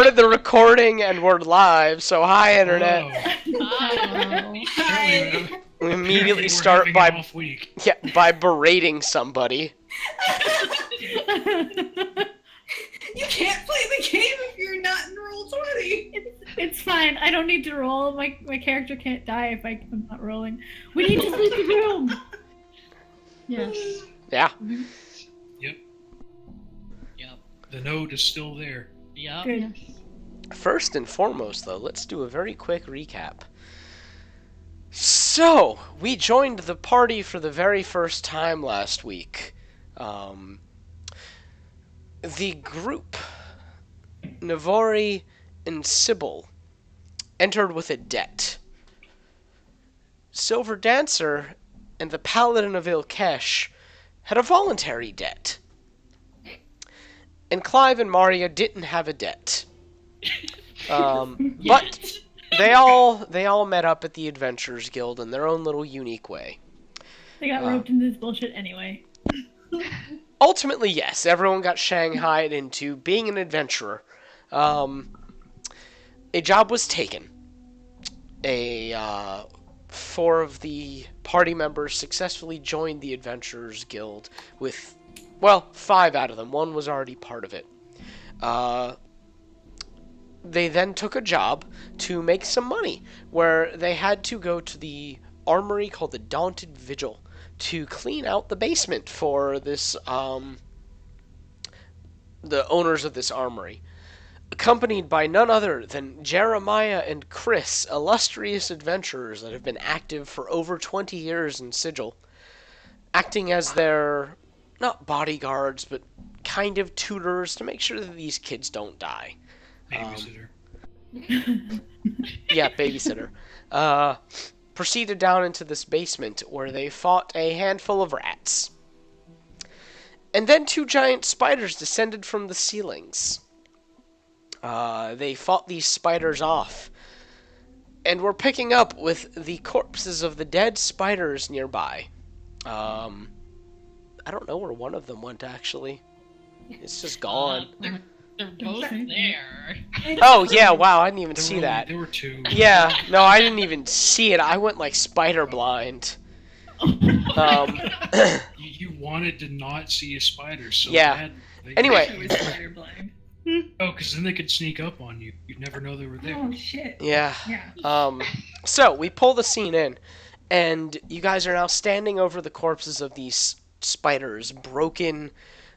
started the recording and we're live, so hi, Internet. Hi. We immediately start by berating somebody. You can't play the game if you're not in roll 20. It's fine. I don't need to roll. My character can't die if I'm not rolling. We need to leave the room. Yes. Yeah. Yep. The note is still there. Yep. Good. First and foremost, though, let's do a very quick recap. So, we joined the party for the very first time last week. The group, Navori and Sybil, entered with a debt. Silver Dancer and the Paladin of Ilkesh had a voluntary debt. And Clive and Maria didn't have a debt. But they all met up at the Adventurers Guild in their own little unique way. They got roped into this bullshit anyway. Ultimately, yes, everyone got shanghaied into being an adventurer. A job was taken. 4 of the party members successfully joined the Adventurers Guild with, 5 out of them. 1 was already part of it. They then took a job to make some money, where they had to go to the armory called the Daunted Vigil to clean out the basement for this, the owners of this armory, accompanied by none other than Jeremiah and Chris, illustrious adventurers that have been active for over 20 years in Sigil, acting as their, not bodyguards, but kind of tutors to make sure that these kids don't die. Babysitter. Yeah, babysitter. Proceeded down into this basement where they fought a handful of rats. And then 2 giant spiders descended from the ceilings. They fought these spiders off and were picking up with the corpses of the dead spiders nearby. I don't know where one of them went, actually. It's just gone. They're both there. Oh, yeah, wow, I didn't even see that. There were 2. Yeah, no, I didn't even see it. I went, spider blind. You wanted to not see a spider, so Yeah. bad. Anyway. Oh, because then they could sneak up on you. You'd never know they were there. Oh, shit. Yeah. Yeah. So, we pull the scene in, and you guys are now standing over the corpses of these spiders, broken.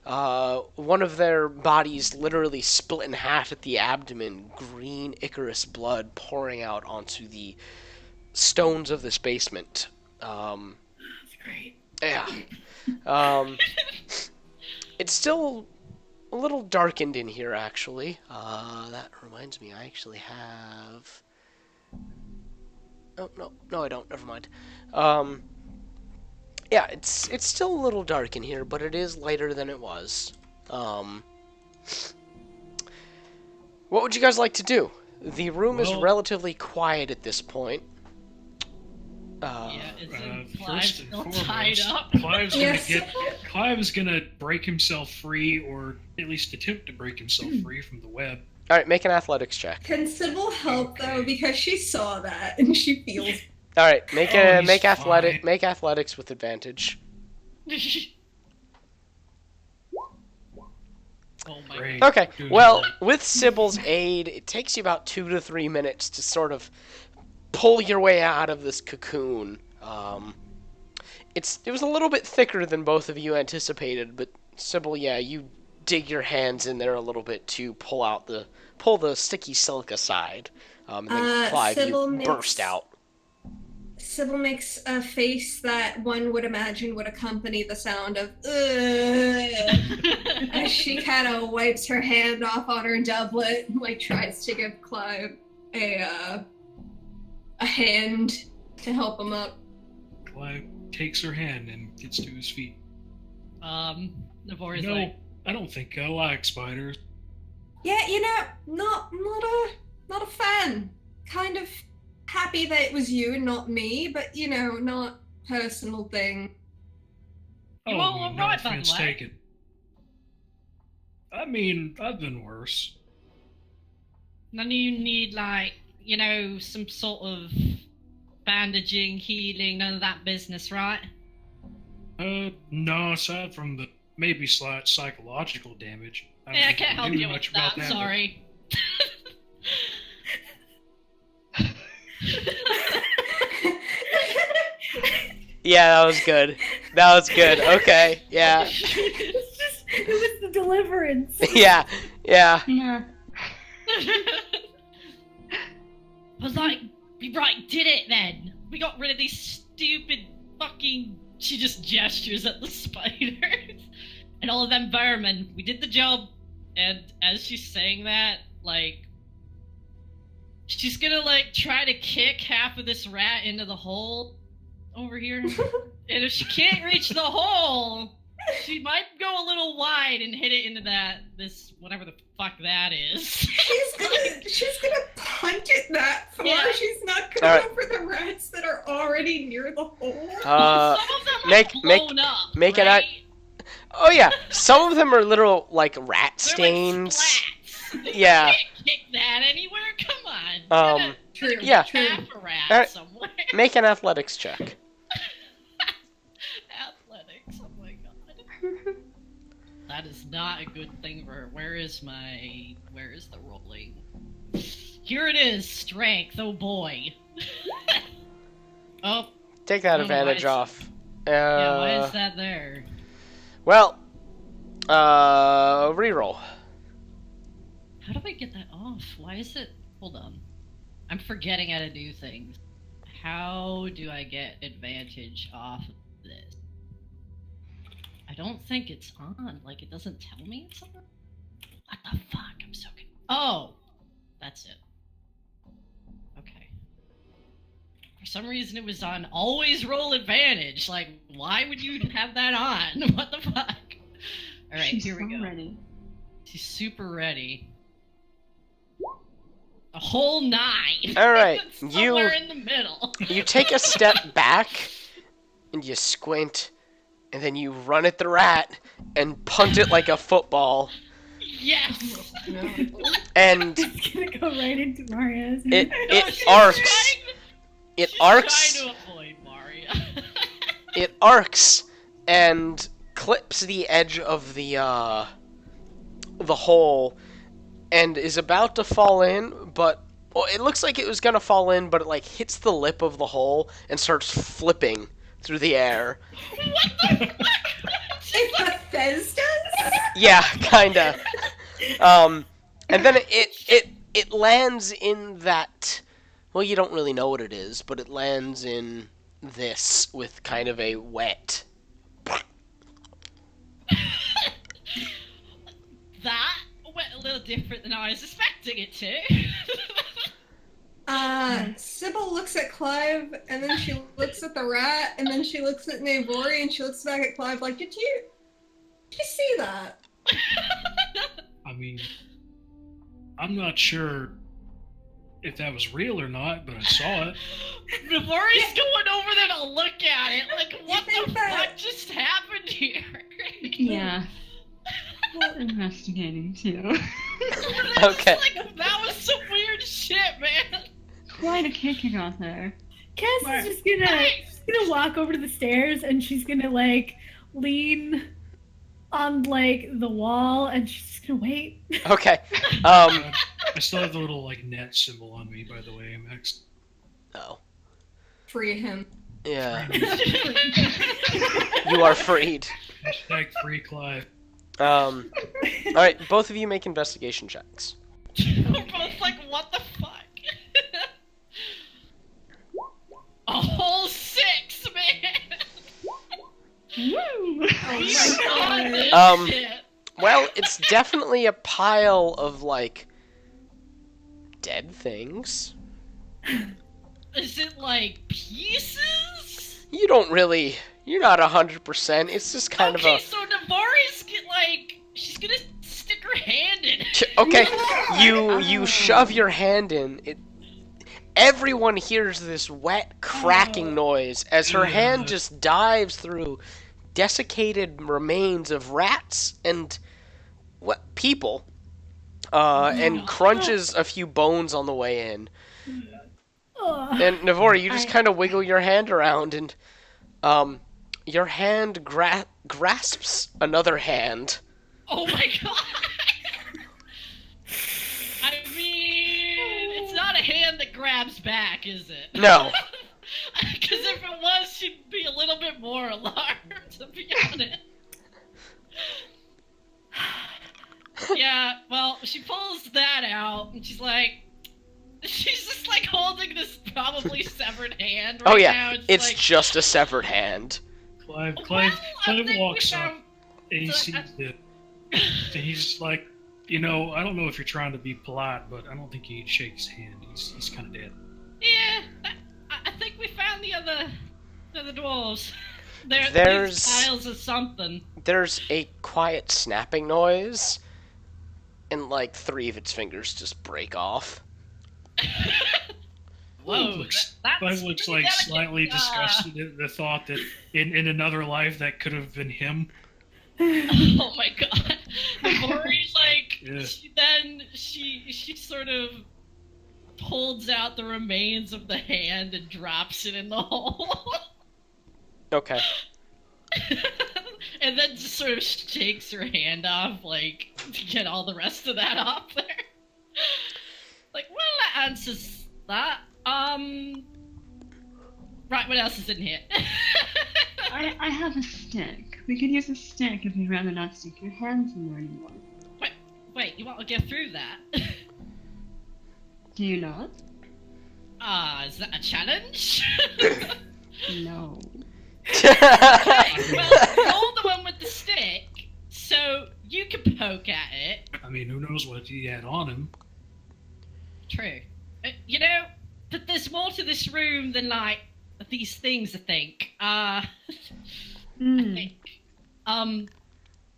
One of their bodies literally split in half at the abdomen, green Icarus blood pouring out onto the stones of this basement. That's great. Yeah. It's still a little darkened in here, actually. That reminds me, I actually have... Oh, no, I don't. Never mind. Yeah, it's still a little dark in here, but it is lighter than it was. What would you guys like to do? The room is relatively quiet at this point. First and Clive's tied up. Clive's gonna break himself free, or at least attempt to break himself free from the web. All right, make an athletics check. Can Sybil help, though? Because she saw that, and she feels... All right, make fine. athletics with advantage. Oh my Great. god. Okay, well, with Sybil's aid, it takes you about 2 to 3 minutes to sort of pull your way out of this cocoon. It was a little bit thicker than both of you anticipated, but Sybil, yeah, you dig your hands in there a little bit to pull the sticky silk aside. And then Clive, you burst out. Sybil makes a face that one would imagine would accompany the sound of as she kind of wipes her hand off on her doublet and tries to give Clive a hand to help him up. Clive takes her hand and gets to his feet. Navori's No, like, I don't think I like spiders. Yeah, not a fan. Kind of happy that it was you and not me, but not personal thing. You Oh, all no right, by the offense way. taken. I mean, I've been worse. None of you need, like, some sort of bandaging, healing, none of that business, right? No, aside from the maybe slight psychological damage. Yeah, I don't can't help do you with much about that, but- sorry. Yeah, that was good. That was good. Okay, yeah. It was the deliverance. Yeah, yeah. Yeah. I was like, we did it then. We got rid of these stupid fucking. She just gestures at the spiders and all of them vermin. We did the job, and as she's saying that, like, she's gonna like try to kick half of this rat into the hole over here, and if she can't reach the hole, she might go a little wide and hit it into this whatever the fuck that is. She's gonna punt it that far. Yeah. She's not gonna Alright. go for the rats that are already near the hole. Some of them are make- blown up. make it right? Oh yeah, some of them are literal like rat They're stains. Like splats. Yeah. You can't kick that anywhere. Come on. True. yeah. True. Half a rat Alright. somewhere. Make an athletics check. Athletics. Oh my god. That is not a good thing for her. Where is the rolling? Here it is. Strength. Oh boy. Oh. Take that I don't know why advantage it's- off. Yeah. Why is that there? Well, reroll. How do I get that off? Why is it? Hold on. I'm forgetting how to do things. How do I get advantage off of this? I don't think it's on. Like, it doesn't tell me it's on. What the fuck? I'm so confused. Oh! That's it. Okay. For some reason it was on always roll advantage. Like, why would you have that on? What the fuck? Alright, She's here we so go. ready. She's super ready. A whole 9. All right, Somewhere in the middle. You take a step back, and you squint, and then you run at the rat and punt it like a football, Yes. and It's gonna go right into Maria's. it arcs. It arcs. Trying to avoid Mario. It arcs and clips the edge of the hole, and is about to fall in, but well, it looks like it was gonna fall in, but it like hits the lip of the hole and starts flipping through the air. If Bethesda? Yeah, kinda. And then it lands in that. Well, you don't really know what it is, but it lands in this with kind of a wet. That went a little different than I was expecting it to. Sybil looks at Clive, and then she looks at the rat, and then she looks at Navori, and she looks back at Clive like, did you see that? I mean, I'm not sure if that was real or not, but I saw it. Navori's going over there to look at it. Like, what think the that- fuck just happened here? Yeah. We're investigating too. Okay. Like, that was some weird shit, man. Quite a kick you got there. Cass is just gonna walk over to the stairs and she's gonna like lean on like the wall and she's just gonna wait. Okay. I still have the little like net symbol on me, by the way, Max. Oh. Free him. Yeah. You are freed. Hashtag free Clive. All right, both of you make investigation checks. We're both like, what the fuck? A whole 6, man! Woo! Oh We my got god. this shit. Well, it's definitely a pile of like dead things. Is it like pieces? You're not 100%. It's just kind Okay, of so Navari's she's gonna stick her hand in it. okay. You shove your hand in it. Everyone hears this wet cracking noise as her hand just dives through desiccated remains of rats and people. and crunches a few bones on the way in. Ugh. And Navori, you just I- kind of wiggle your hand around, and your hand grasps another hand. Oh my god! I mean, it's not a hand that grabs back, is it? No. Because if it was, she'd be a little bit more alarmed, to be honest. Yeah, well, she pulls that out, and she's just like holding this probably severed hand right Oh yeah, now. it's like, just a severed hand. Clive I think we walks up found- and he so sees it. And he's like, I don't know if you're trying to be polite, but I don't think you'd shake his hand. He's kind of dead. Yeah, I think we found the other dwarves. There's There's- piles of something. There's a quiet snapping noise, and like 3 of its fingers just break off. Whoa, Clive that's looks pretty like delicate. slightly disgusted at the thought that in another life that could have been him. Oh my god. Mori's like, Yeah. she sort of holds out the remains of the hand and drops it in the hole. Okay. And then just sort of shakes her hand off, like, to get all the rest of that off there. Like, well, that answers that. Right, what else is in here? I have a stick. We could use a stick if you'd rather not stick your hands in there anymore. Wait, you want to get through that? Do you not? Is that a challenge? No. Okay, well, you're the one with the stick, so you can poke at it. I mean, who knows what he had on him? True. But there's more to this room than, like, these things, I think. I think.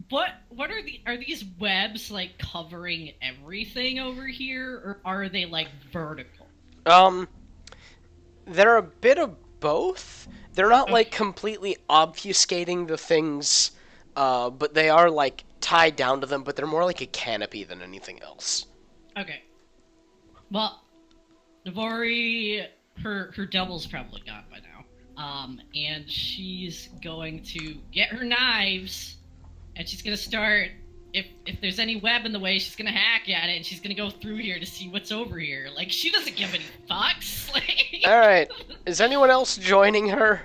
What are these webs, like, covering everything over here, or are they, like, vertical? They're a bit of both. They're not like completely obfuscating the things, but they are like tied down to them, but they're more like a canopy than anything else. Okay. Well, Navari, her double's probably gone by now. And she's going to get her knives, and she's gonna start. If there's any web in the way, she's gonna hack at it, and she's gonna go through here to see what's over here. Like, she doesn't give any fucks. Like, Alright, is anyone else joining her?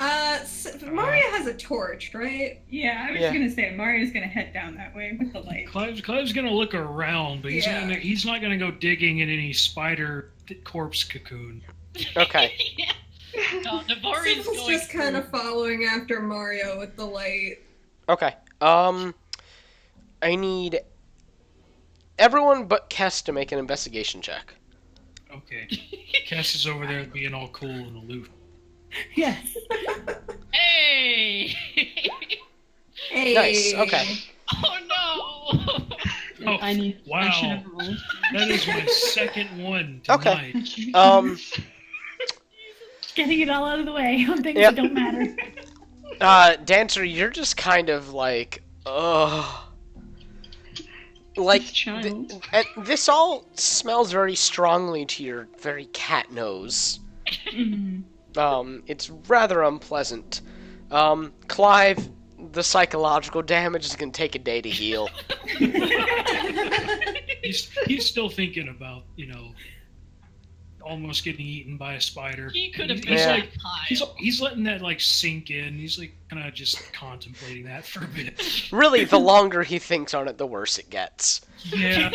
Mario has a torch, right? Yeah, I was Yeah. gonna say Mario's gonna head down that way with the light. Clive's gonna look around, but Yeah. he's not gonna go digging in any spider corpse cocoon. Okay. yeah. No, Navari's Sybil's going just kind through. of following after Mario with the light. Okay. I need everyone but Kess to make an investigation check. Okay. Cass is over there being all cool and aloof. Yes. Hey! Hey. Nice, okay. Oh no! Oh, I should wow. have rolled. That is my second one Okay. tonight. Getting it all out of the way on things Yep. that don't matter. Dancer, you're just kind of like, ugh. Like, This child. this all smells very strongly to your very cat nose. Mm. It's rather unpleasant. Clive, the psychological damage is gonna take a day to heal. He's still thinking about, almost getting eaten by a spider. He could have He's been Yeah. like, pile. he's letting that like sink in. He's like kind of just contemplating that for a bit. Really, the longer he thinks on it, the worse it gets. Yeah.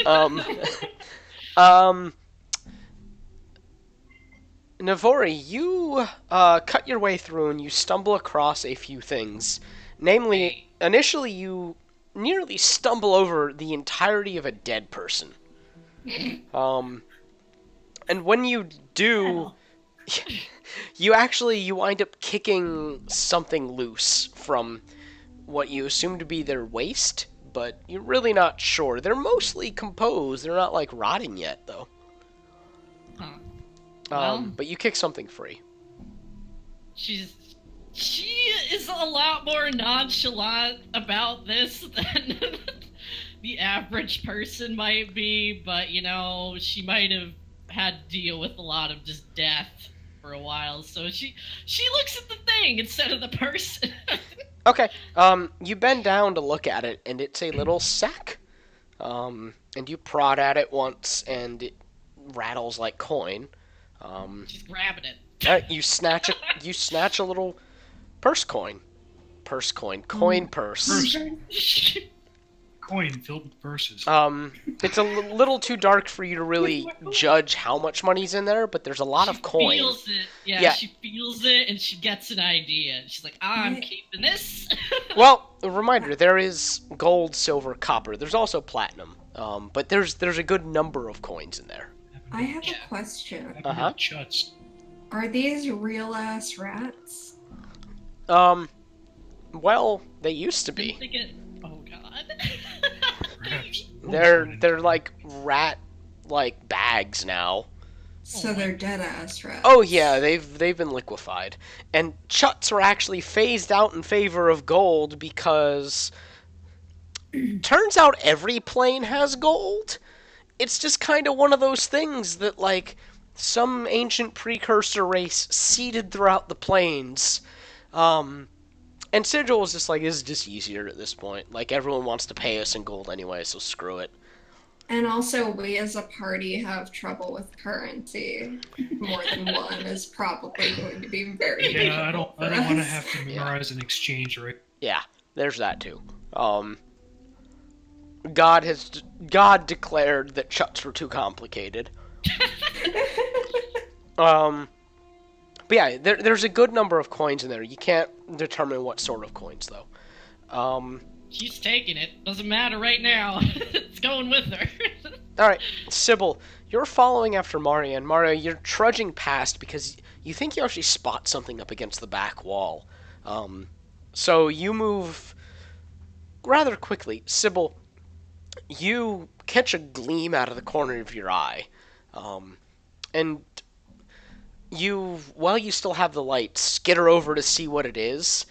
Navori, you cut your way through and you stumble across a few things. Namely, initially you nearly stumble over the entirety of a dead person. And when you do, you wind up kicking something loose from what you assume to be their waist, but you're really not sure. They're mostly composed. They're not like rotting yet, though. Huh. Well. But you kick something free. She is a lot more nonchalant about this the average person might be, but she might have had to deal with a lot of just death for a while, so she looks at the thing instead of the person. Okay. You bend down to look at it, and it's a little sack. And you prod at it once, and it rattles like coin. She's grabbing it. You snatch it. You snatch a little coin purse. Coin filled with purses. It's a little too dark for you to really judge how much money's in there, but there's a lot of coin. She feels it. Yeah, she feels it, and she gets an idea. She's like, I'm keeping this. Well, a reminder, there is gold, silver, copper. There's also platinum. But there's a good number of coins in there. I have a question. Chuts. Are these real-ass rats? Well, they used to be. Oh god. Perhaps. They're like rat like bags now. So they're dead-ass rats. Oh yeah, they've been liquefied. And chuts were actually phased out in favor of gold because turns out every plane has gold. It's just kind of one of those things that like some ancient precursor race seeded throughout the planes. And Sigil was just like, this is just easier at this point. Like, everyone wants to pay us in gold anyway, so screw it. And also, we as a party have trouble with currency. More than one is probably going to be very Yeah, I difficult don't for want to us. have to memorize an exchange rate. Yeah, there's that too. God declared that chuts were too complicated. But yeah, there's a good number of coins in there. You can't determine what sort of coins, though. She's taking it. Doesn't matter right now. It's going with her. Alright, Sybil, you're following after Mario, and Mario, you're trudging past because you think you actually spot something up against the back wall. So you move rather quickly. Sybil, you catch a gleam out of the corner of your eye. And while you still have the light, skitter over to see what it is,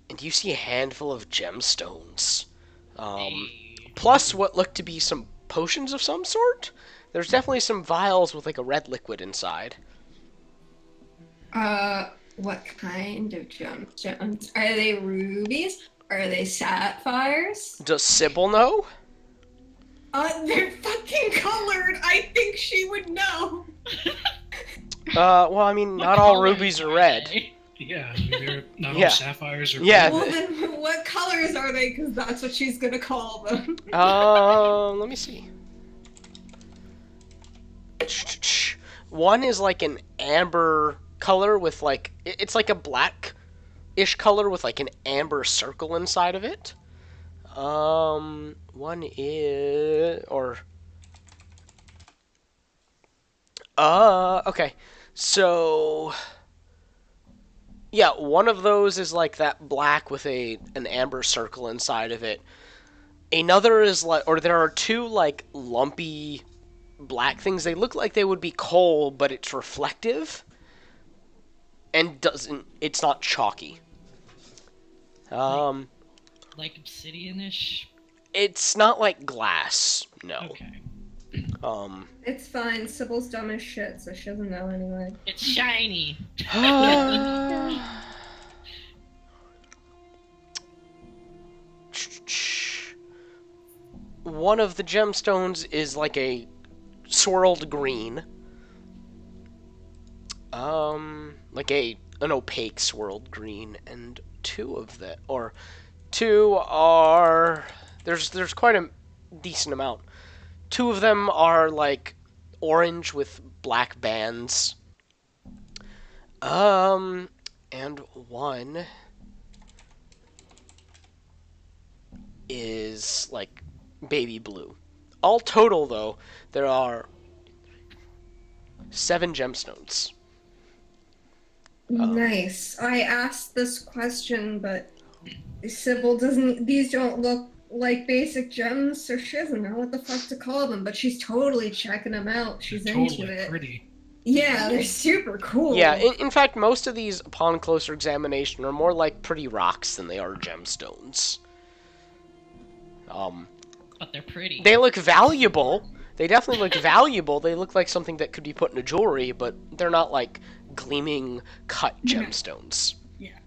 and you see a handful of gemstones. Plus what look to be some potions of some sort. There's definitely some vials with like a red liquid inside. What kind of gemstones? Are they rubies? Are they sapphires? Does Sybil know? They're fucking colored. I think she would know. Well, I mean, not all rubies are red. Yeah, I mean, they're not Yeah. all sapphires or Yeah. Well, then what colors are they? Because that's what she's gonna call them. Let me see. One is like an amber color with like, it's like a black-ish color with like an amber circle inside of it. One is, okay. So, yeah, one of those is like that black with an amber circle inside of it. Another is like, or there are two like lumpy black things. They look like they would be coal, but it's reflective and it's not chalky. Like obsidian-ish? It's not like glass, no. Okay. It's fine. Sybil's dumb as shit, so she doesn't know anyway. It's shiny. One of the gemstones is like a swirled green. Like an opaque swirled green, and two are there's quite a decent amount. Two of them are like orange with black bands. And one is like baby blue. All total, though, there are 7 gemstones. Nice. I asked this question, but Sybil doesn't. These don't look like basic gems, so she doesn't know what the fuck to call them. But she's totally checking them out. She's they're into totally it. pretty. Yeah, they're super cool. Yeah, in fact, most of these, upon closer examination, are more like pretty rocks than they are gemstones. But they're pretty. They look valuable. They definitely look valuable. They look like something that could be put in a jewelry, but they're not like gleaming cut gemstones. Yeah.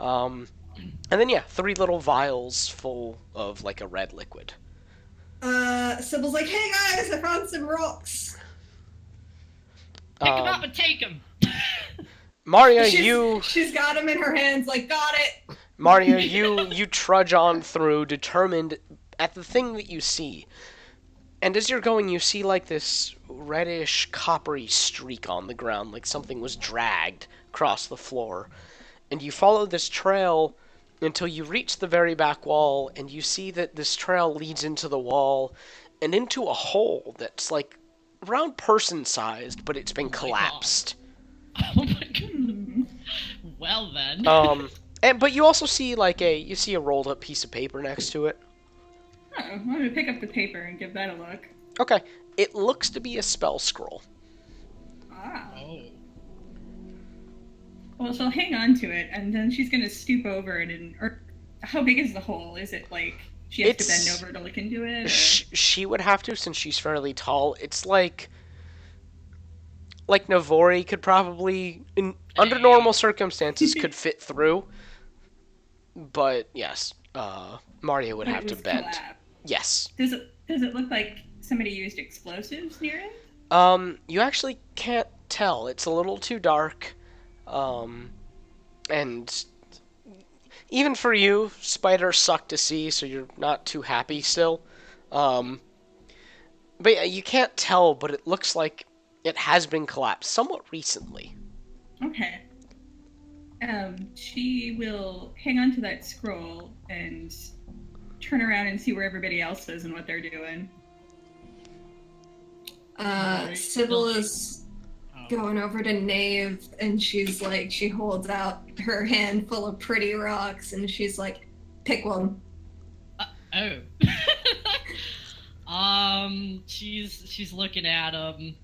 And then 3 little vials full of like a red liquid. Sybil's like, hey guys, I found some rocks. Pick them up and take them. Mario, She's got them in her hands, like, got it. Mario, you trudge on through, determined at the thing that you see. And as you're going, you see like this reddish, coppery streak on the ground, like something was dragged across the floor. And you follow this trail until you reach the very back wall, and you see that this trail leads into the wall and into a hole that's like around person-sized, but it's been collapsed. Oh my god. Well then. But you also see like a rolled up piece of paper next to it. Oh, I'm gonna pick up the paper and give that a look. Okay. It looks to be a spell scroll. Ah. Oh. Well, she'll hang on to it, and then she's gonna stoop over it or how big is the hole? Is it like she has to bend over to look into it? Or? She would have to, since she's fairly tall. It's like Navori could probably, under normal circumstances, could fit through. But yes, Mario would But have it to was bend. collapsed. Yes. Does it look like somebody used explosives near it? You actually can't tell. It's a little too dark. And even for you, spiders suck to see, so you're not too happy still. But yeah, you can't tell, but it looks like it has been collapsed somewhat recently. Okay. She will hang on to that scroll and turn around and see where everybody else is and what they're doing. Sybil is going over to Nave, and she's like, she holds out her hand full of pretty rocks, and she's like, pick one. She's looking at them.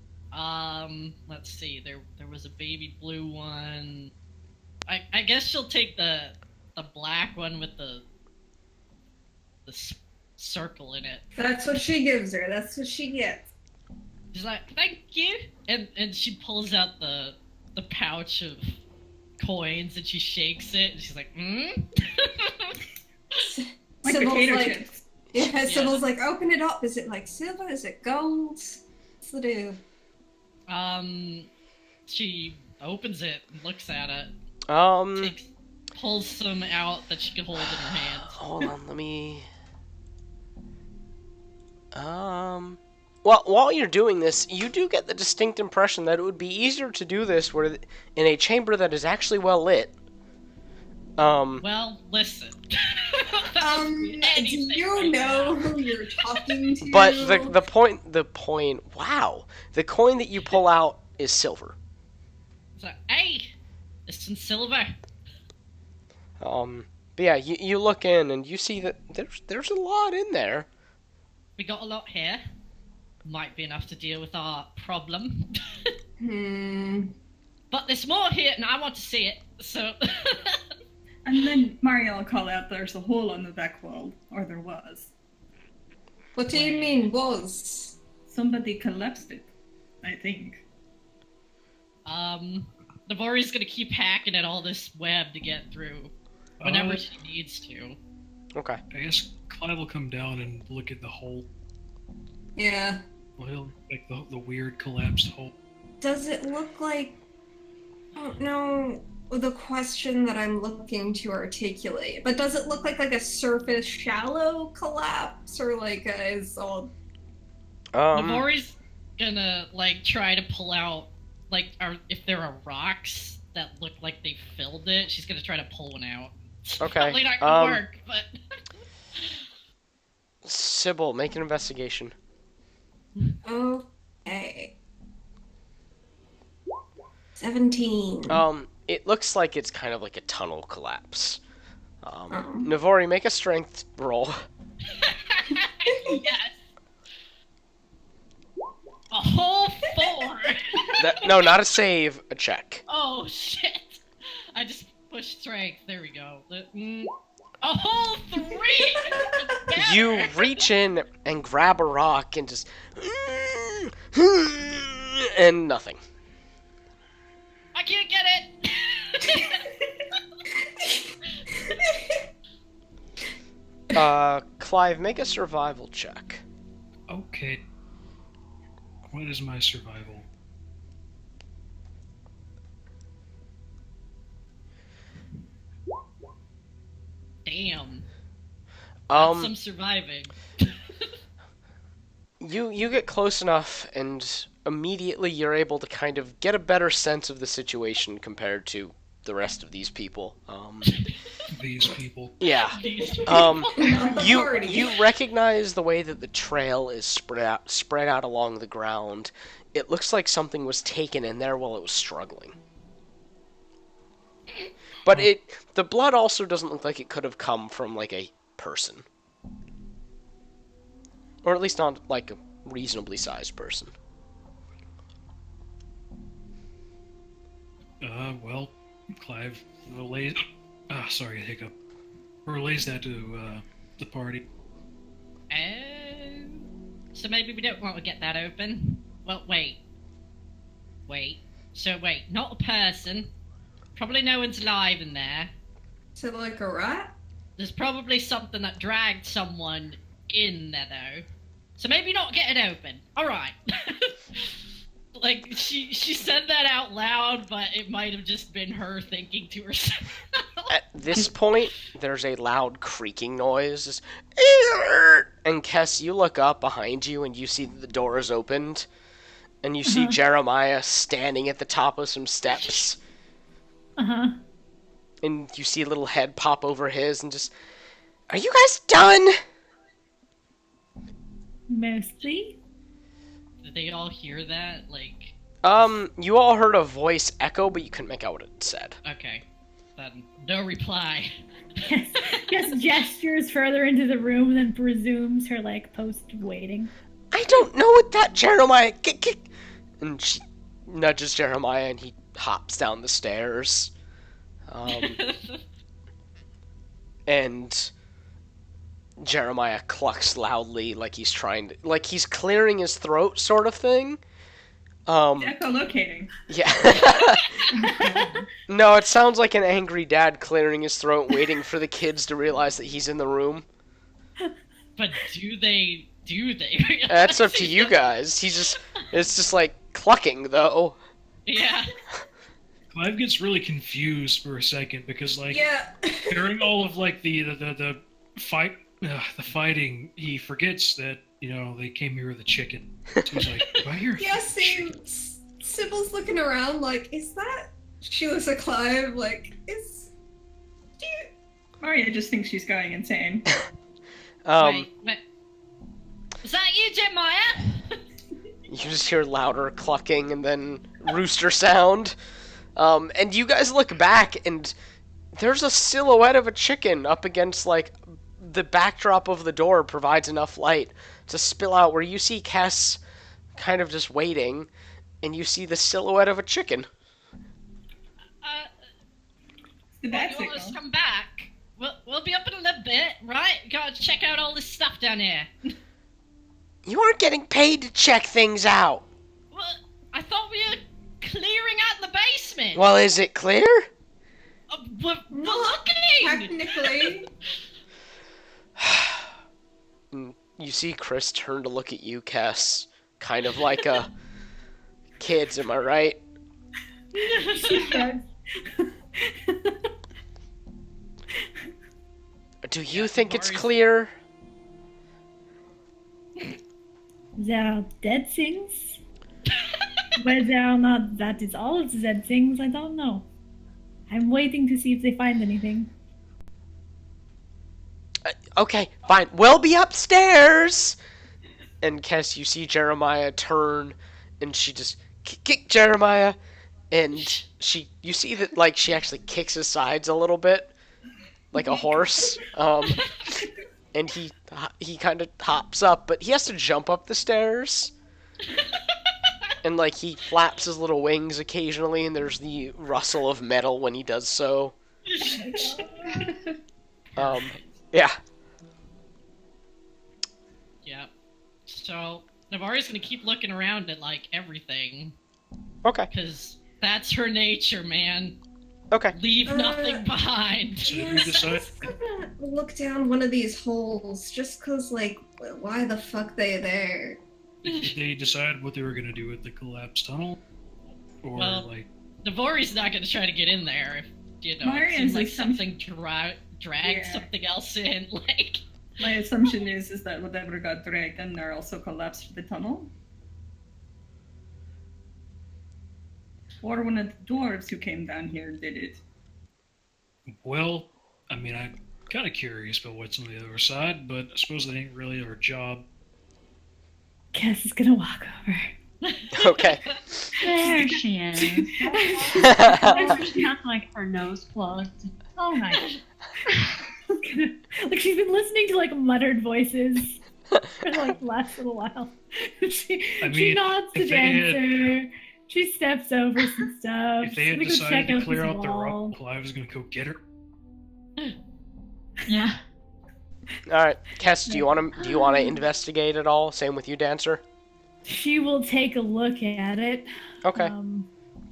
Let's see. There was a baby blue one. I guess she'll take the black one with the circle in it. That's what she gives her. That's what she gets. She's like, thank you, and she pulls out the pouch of coins and she shakes it and she's like, Like Sybil's potato like, chips. yeah, Sybil's like, open it up. Is it like silver? Is it gold? What's the deal? She opens it and looks at it. Pulls some out that she can hold in her hands. Hold on, let me. Well, while you're doing this, you do get the distinct impression that it would be easier to do this in a chamber that is actually well lit. Well, listen. Do you know who you're talking to? But the point. Wow, the coin that you pull out is silver. So, hey, it's some silver. But yeah, you look in and you see that there's a lot in there. We got a lot here. Might be enough to deal with our problem. But there's more here, and I want to see it. So. And then Mario will call out, there's a hole on the back wall, or there was. What do you mean, was? Somebody collapsed it, I think. Navori's gonna keep hacking at all this web to get through whenever she needs to. Okay. I guess Clive will come down and look at the hole. Yeah. Well, he'll like the weird collapsed hole. Does it look like... I don't know the question that I'm looking to articulate, but does it look like a surface shallow collapse, or like is all... Navori's gonna try to pull out if there are rocks that look like they filled it, she's gonna try to pull one out. Okay. Probably not gonna work, but Sybil, make an investigation. Okay. 17. It looks like it's kind of like a tunnel collapse. Navori, make a strength roll. yes. A whole 4. No, not a save, a check. Oh shit! I just pushed strength. There we go. A whole 3? You reach in and grab a rock and just... and nothing. I can't get it! Clive, make a survival check. Okay. What is my survival? Damn. That's some surviving. You get close enough, and immediately you're able to kind of get a better sense of the situation compared to the rest of these people. These people. Yeah. You recognize the way that the trail is spread out along the ground. It looks like something was taken in there while it was struggling. But the blood also doesn't look like it could have come from like a person. Or at least not like a reasonably sized person. Well, Clive relays. Sorry, hiccup. Relays that to the party. So maybe we don't want to get that open. Well, wait. So wait, not a person. Probably no one's alive in there. Is it like a rat? There's probably something that dragged someone in there, though. So maybe not get it open. Alright. Like, she said that out loud, but it might have just been her thinking to herself. At this point, there's a loud creaking noise. And Kess, you look up behind you and you see that the door is opened. And you see Jeremiah standing at the top of some steps. And you see a little head pop over his and just... Are you guys done? Mostly. Did they all hear that? Like... You all heard a voice echo, but you couldn't make out what it said. Okay. Then no reply. Just gestures further into the room and then resumes her, like, post of waiting. I don't know what that, Jeremiah... Kick. And she nudges Jeremiah and he hops down the stairs. And Jeremiah clucks loudly like he's trying to... Like he's clearing his throat sort of thing. Echolocating. Yeah. No, it sounds like an angry dad clearing his throat, waiting for the kids to realize that he's in the room. But do they? That's up to you guys. It's just like clucking, though. Yeah. Clive gets really confused for a second because, like, Yeah. during all of like the fighting, he forgets that they came here with a chicken. So he's like, "Do I hear?" Yeah, see, Sybil's looking around like, is that... She looks at Clive like, Maria just thinks she's going insane. Wait. Is that you, Jeremiah? You just hear louder clucking and then rooster sound. And you guys look back and there's a silhouette of a chicken up against, like, the backdrop of the door provides enough light to spill out where you see Kess kind of just waiting and you see the silhouette of a chicken. The bat You want us to signal. come back? We'll be up in a little bit, right? Gotta check out all this stuff down here. You aren't getting paid to check things out. Well, I thought we were clearing out the basement. Well, is it clear? We're looking. technically... And you see Chris turn to look at you, Kess. Kind of like a... Kids, am I right? Do you think it's clear? There are dead things. Whether or not that is all of the dead things, I don't know. I'm waiting to see if they find anything. Okay, fine. We'll be upstairs! And Kess, you see Jeremiah turn, and she just kick Jeremiah, and you see that, like, she actually kicks his sides a little bit, like a horse. And he kind of hops up, but he has to jump up the stairs. And, like, he flaps his little wings occasionally, and there's the rustle of metal when he does so. Yeah. Yep. So Navari's gonna keep looking around at like everything, Okay. because that's her nature, man. Okay. Leave nothing behind. So did we Yes, decide? let's gonna look down one of these holes, just cause, like, why the fuck they there? Did they decide what they were gonna do with the collapsed tunnel, or Well, like? Navari's not gonna try to get in there if it Marian's seems like assumption- something dragged Yeah. something else in. Like, My assumption is that whatever got dragged in there also collapsed the tunnel. Or one of the dwarves who came down here did it. Well, I mean, I'm kind of curious about what's on the other side, but I suppose that ain't really our job. Cass is gonna walk over. Okay. There she is. She has like her nose plugged. Oh my. Like she's been listening to like muttered voices for like the last little while. She nods to if they had- Dancer. She steps over some stuff. If they had She's gonna go decided check to out clear this out the wall. rock, well, I was gonna go get her. Yeah. All right, Kess, do you want to investigate at all? Same with you, Dancer. She will take a look at it. Okay.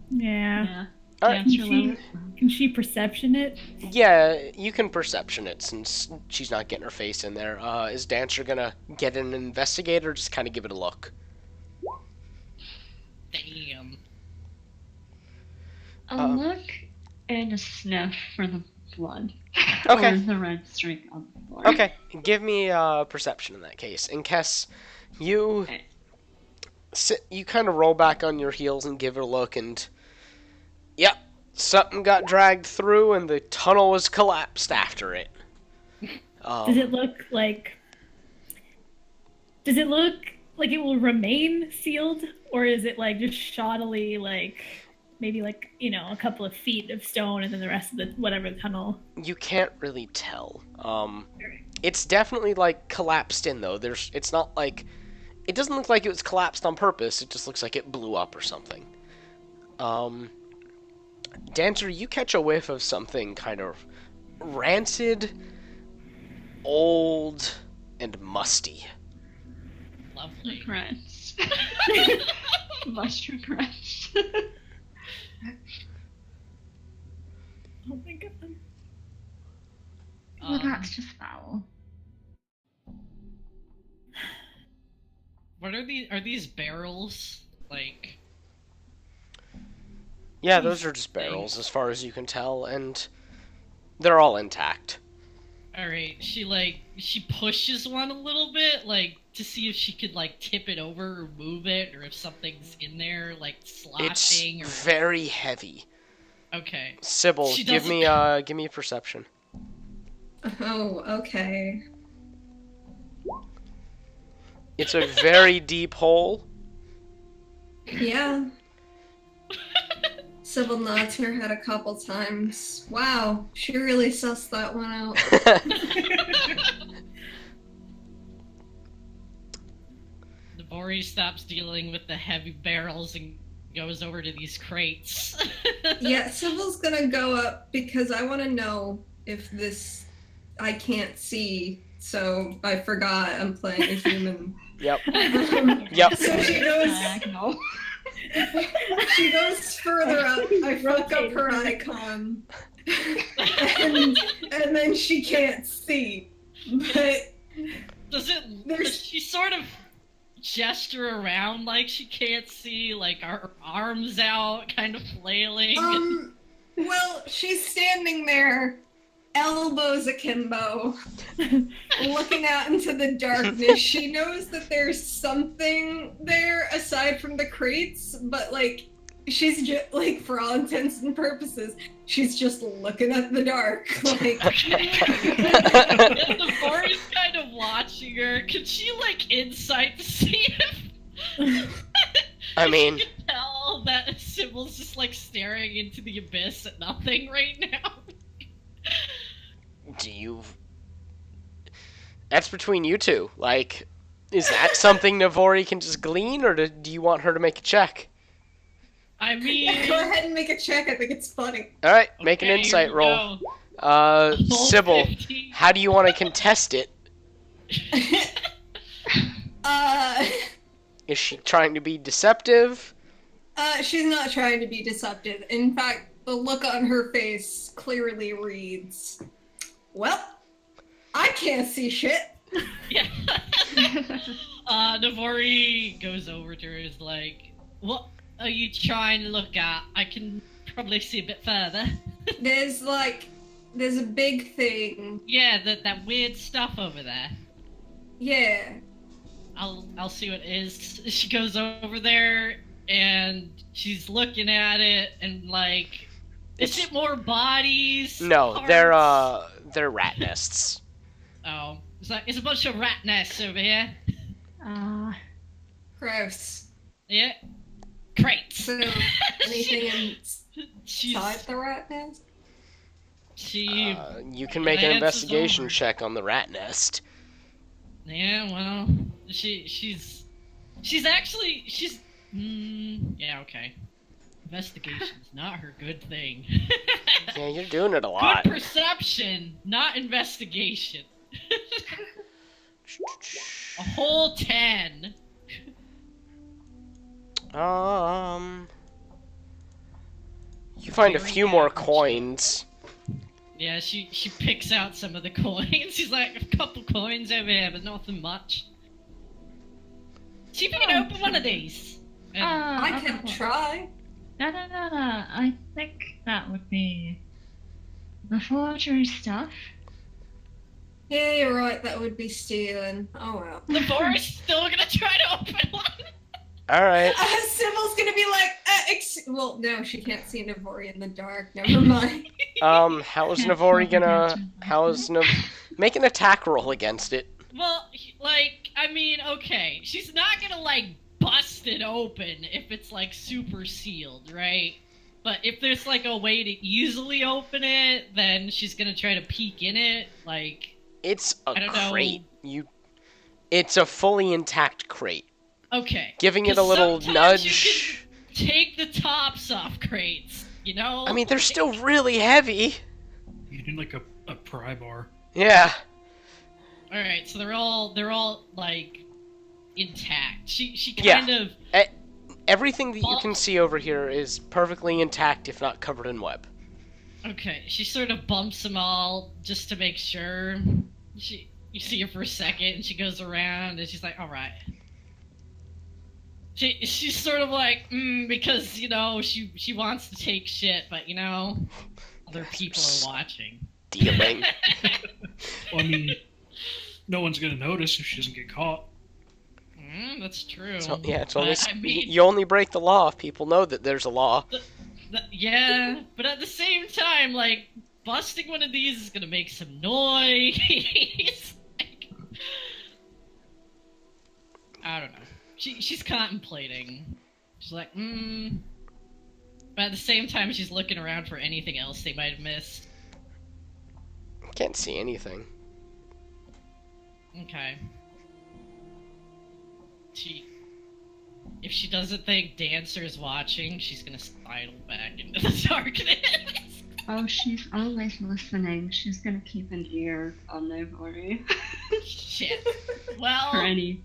Yeah. Yeah. All right. Dancer Lilith. Can she perception it? Yeah, you can perception it since she's not getting her face in there. Is Dancer gonna get an investigator or just kind of give it a look? damn. A look and a sniff for the blood. Okay. Or the red streak on the floor. Okay, give me perception in that case. And Kess, you Okay. you kind of roll back on your heels and give it a look, and yep, something got dragged through, and the tunnel was collapsed after it. Does it look like? Does it look like it will remain sealed, or is it like just shoddily, like maybe like a couple of feet of stone, and then the rest of the whatever tunnel? You can't really tell. It's definitely like collapsed in though. It's not like it doesn't look like it was collapsed on purpose. It just looks like it blew up or something. Dancer, you catch a whiff of something kind of rancid, old, and musty. Lovely. Regrets. Must regrets. Oh my god. Well, that's just foul. What are these? Are these barrels? Like, Yeah, those are just barrels as far as you can tell, and they're all intact. all right. She pushes one a little bit, like to see if she could like tip it over or move it, or if something's in there like It's sloshing. Or very heavy. okay. Sybil, She give me a perception. Oh, okay. It's a very deep hole. Yeah. Sybil nods her head a couple times. Wow, she really sussed that one out. Nabori stops dealing with the heavy barrels and goes over to these crates. Yeah, Sybil's gonna go up because I want to know if this. I can't see, so I forgot I'm playing a human. Yep. Yep. So she goes. Diagonal. She goes further up. I fuck up her icon, and then she can't see. But Does she sort of gesture around like she can't see, like her arms out, kind of flailing? well, she's standing there, elbows akimbo, looking out into the darkness. She knows that there's something there aside from the crates, but like she's just like, for all intents and purposes, she's just looking at the dark. Like, The Nabori's kind of watching her. Can she like insight to see if? I mean, She can tell that Sybil's just like staring into the abyss at nothing right now. do you... That's between you two. Like, is that something Navori can just glean, or do you want her to make a check? I mean, go ahead and make a check. I think it's funny. Alright, make an okay, insight here we roll. go. Sybil, 15. how do you want to contest it? Is she trying to be deceptive? She's not trying to be deceptive. In fact, the look on her face clearly reads, well, I can't see shit. Yeah. Navori goes over to her and is like, what are you trying to look at? I can probably see a bit further. There's a big thing. Yeah, that weird stuff over there. Yeah. I'll see what it is. She goes over there and she's looking at it and like, is it more bodies? No, parts? they're rat nests. Oh, it's a bunch of rat nests over here. Gross. Yeah, crates. So, anything She's inside the rat nest? she. You can make an Glances investigation over. check on the rat nest. Yeah, well, she's actually yeah, okay. Investigation's not her good thing. Yeah, you're doing it a Good lot. perception, not investigation. A whole 10. You find a Very few more average. coins. Yeah, she picks out some of the coins. She's like, a couple coins over here, but nothing much. See if you can open one of these. And I can try. No. I think that would be the forgery stuff. Yeah, you're right, that would be stealing. Oh well. the boar's still gonna try to open one. Alright. Sybil's gonna be like, well, no, she can't see Navori in the dark. Never mind. How is Navori gonna... Make an attack roll against it. Well, I mean, okay. She's not gonna, bust it open if it's, super sealed, right? But if there's, a way to easily open it, then she's gonna try to peek in it, It's a I don't know. crate. It's a fully intact crate. Okay. Giving it a 'Cause little sometimes nudge. You can take the tops off crates, you know? I mean, they're still really heavy. You need a pry bar. Yeah. Alright, so they're all intact. She Yeah. kind of Everything that you can see over here is perfectly intact, if not covered in web. Okay, she sort of bumps them all just to make sure. You see her for a second, and she goes around, and she's like, "All right." She's sort of like, because she wants to take shit, but other people are watching. Dealing. Well, I mean, no one's gonna notice if she doesn't get caught. That's true. It's only. But, I mean, you only break the law if people know that there's a law. yeah, but at the same time, busting one of these is gonna make some noise. I don't know. She's contemplating. She's like, But at the same time, she's looking around for anything else they might have missed. Can't see anything. Okay. If she doesn't think Dancer's watching, she's gonna sidle back into the darkness. Oh, she's always listening. She's gonna keep an ear on Navori. Shit. Well, For any.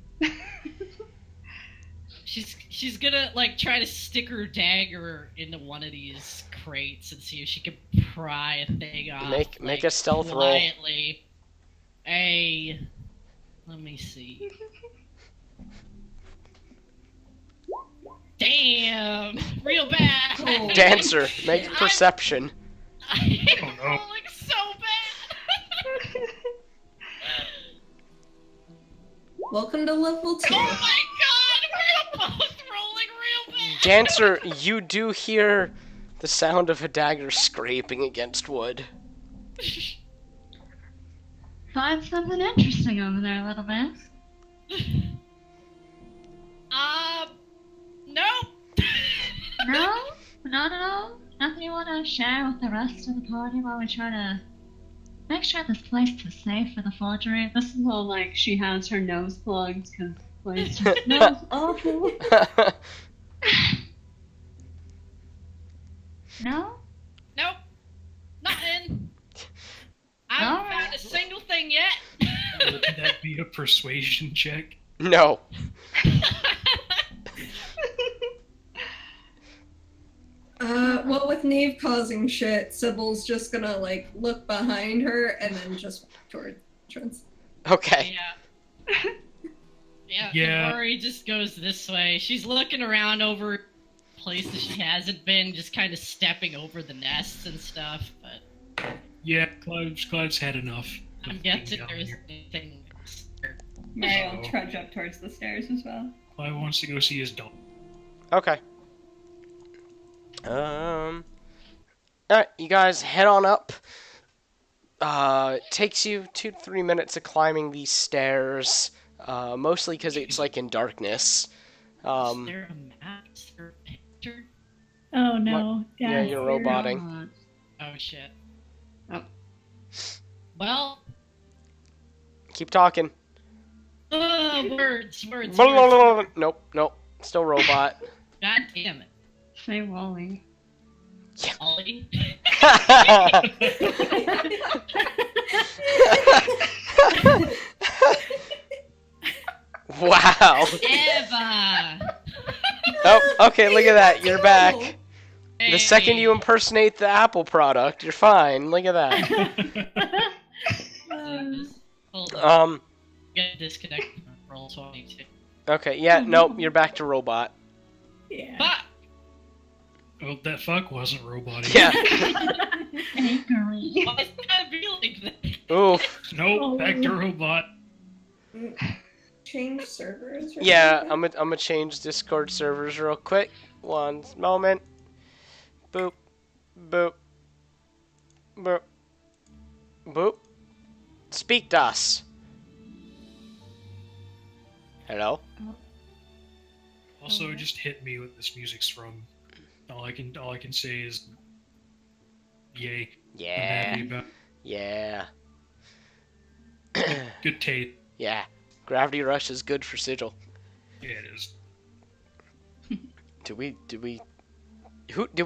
she's gonna try to stick her dagger into one of these crates and see if she can pry a thing off. Make a stealth roll. quietly. Let me see. Damn! Real bad! Oh. Dancer, make perception. I'm Oh, no. rolling so bad! Welcome to level 2. Oh my god! We're both rolling real bad! Dancer, you do hear the sound of a dagger scraping against wood. Find something interesting over there, little miss. Nope! No? Not at all? Nothing you want to share with the rest of the party while we try to make sure this place is safe for the forgery? This is all she has her nose plugged because the place just smells awful. No? Nope. Nothing. me a persuasion check? No. Well, with Nave causing shit, Sybil's just gonna, like, look behind her and then just walk toward entrance. Okay. Yeah. Rory just goes this way. She's looking around over places she hasn't been, just kind of stepping over the nests and stuff, but... Yeah, Clive's had enough. I'm guessing there's anything... Mary will trudge up towards the stairs as well. Clive wants to go see his dog. Okay. Alright, you guys head on up. It takes you 2 to 3 minutes of climbing these stairs, mostly because it's like in darkness. Is there a map or a picture? Oh no. Yeah, you're roboting. Oh shit. Oh. Well. Keep talking. Words. Nope. Still robot. God damn it. Say Wally. Ollie? Wow. Eva! Oh, okay, look at that. You're back. The second you impersonate the Apple product, you're fine. Look at that. Hold on. Get disconnected from roll 22. Okay, yeah, nope, you're back to robot. Yeah. Fuck! Well, that fuck wasn't robotic. Yeah. Angry. Why is it gotta be like that? Ooh. Nope, back to robot. Change servers? Or Yeah, something? I'm gonna change Discord servers real quick. One moment. Boop. Boop. Boop. Boop. Speak to us. Hello? Also, it just hit me what this music's from. All I can say is, yay. I'm happy Yeah. about Yeah. good taste. Yeah. Gravity Rush is good for Sigil. Yeah, it is. Did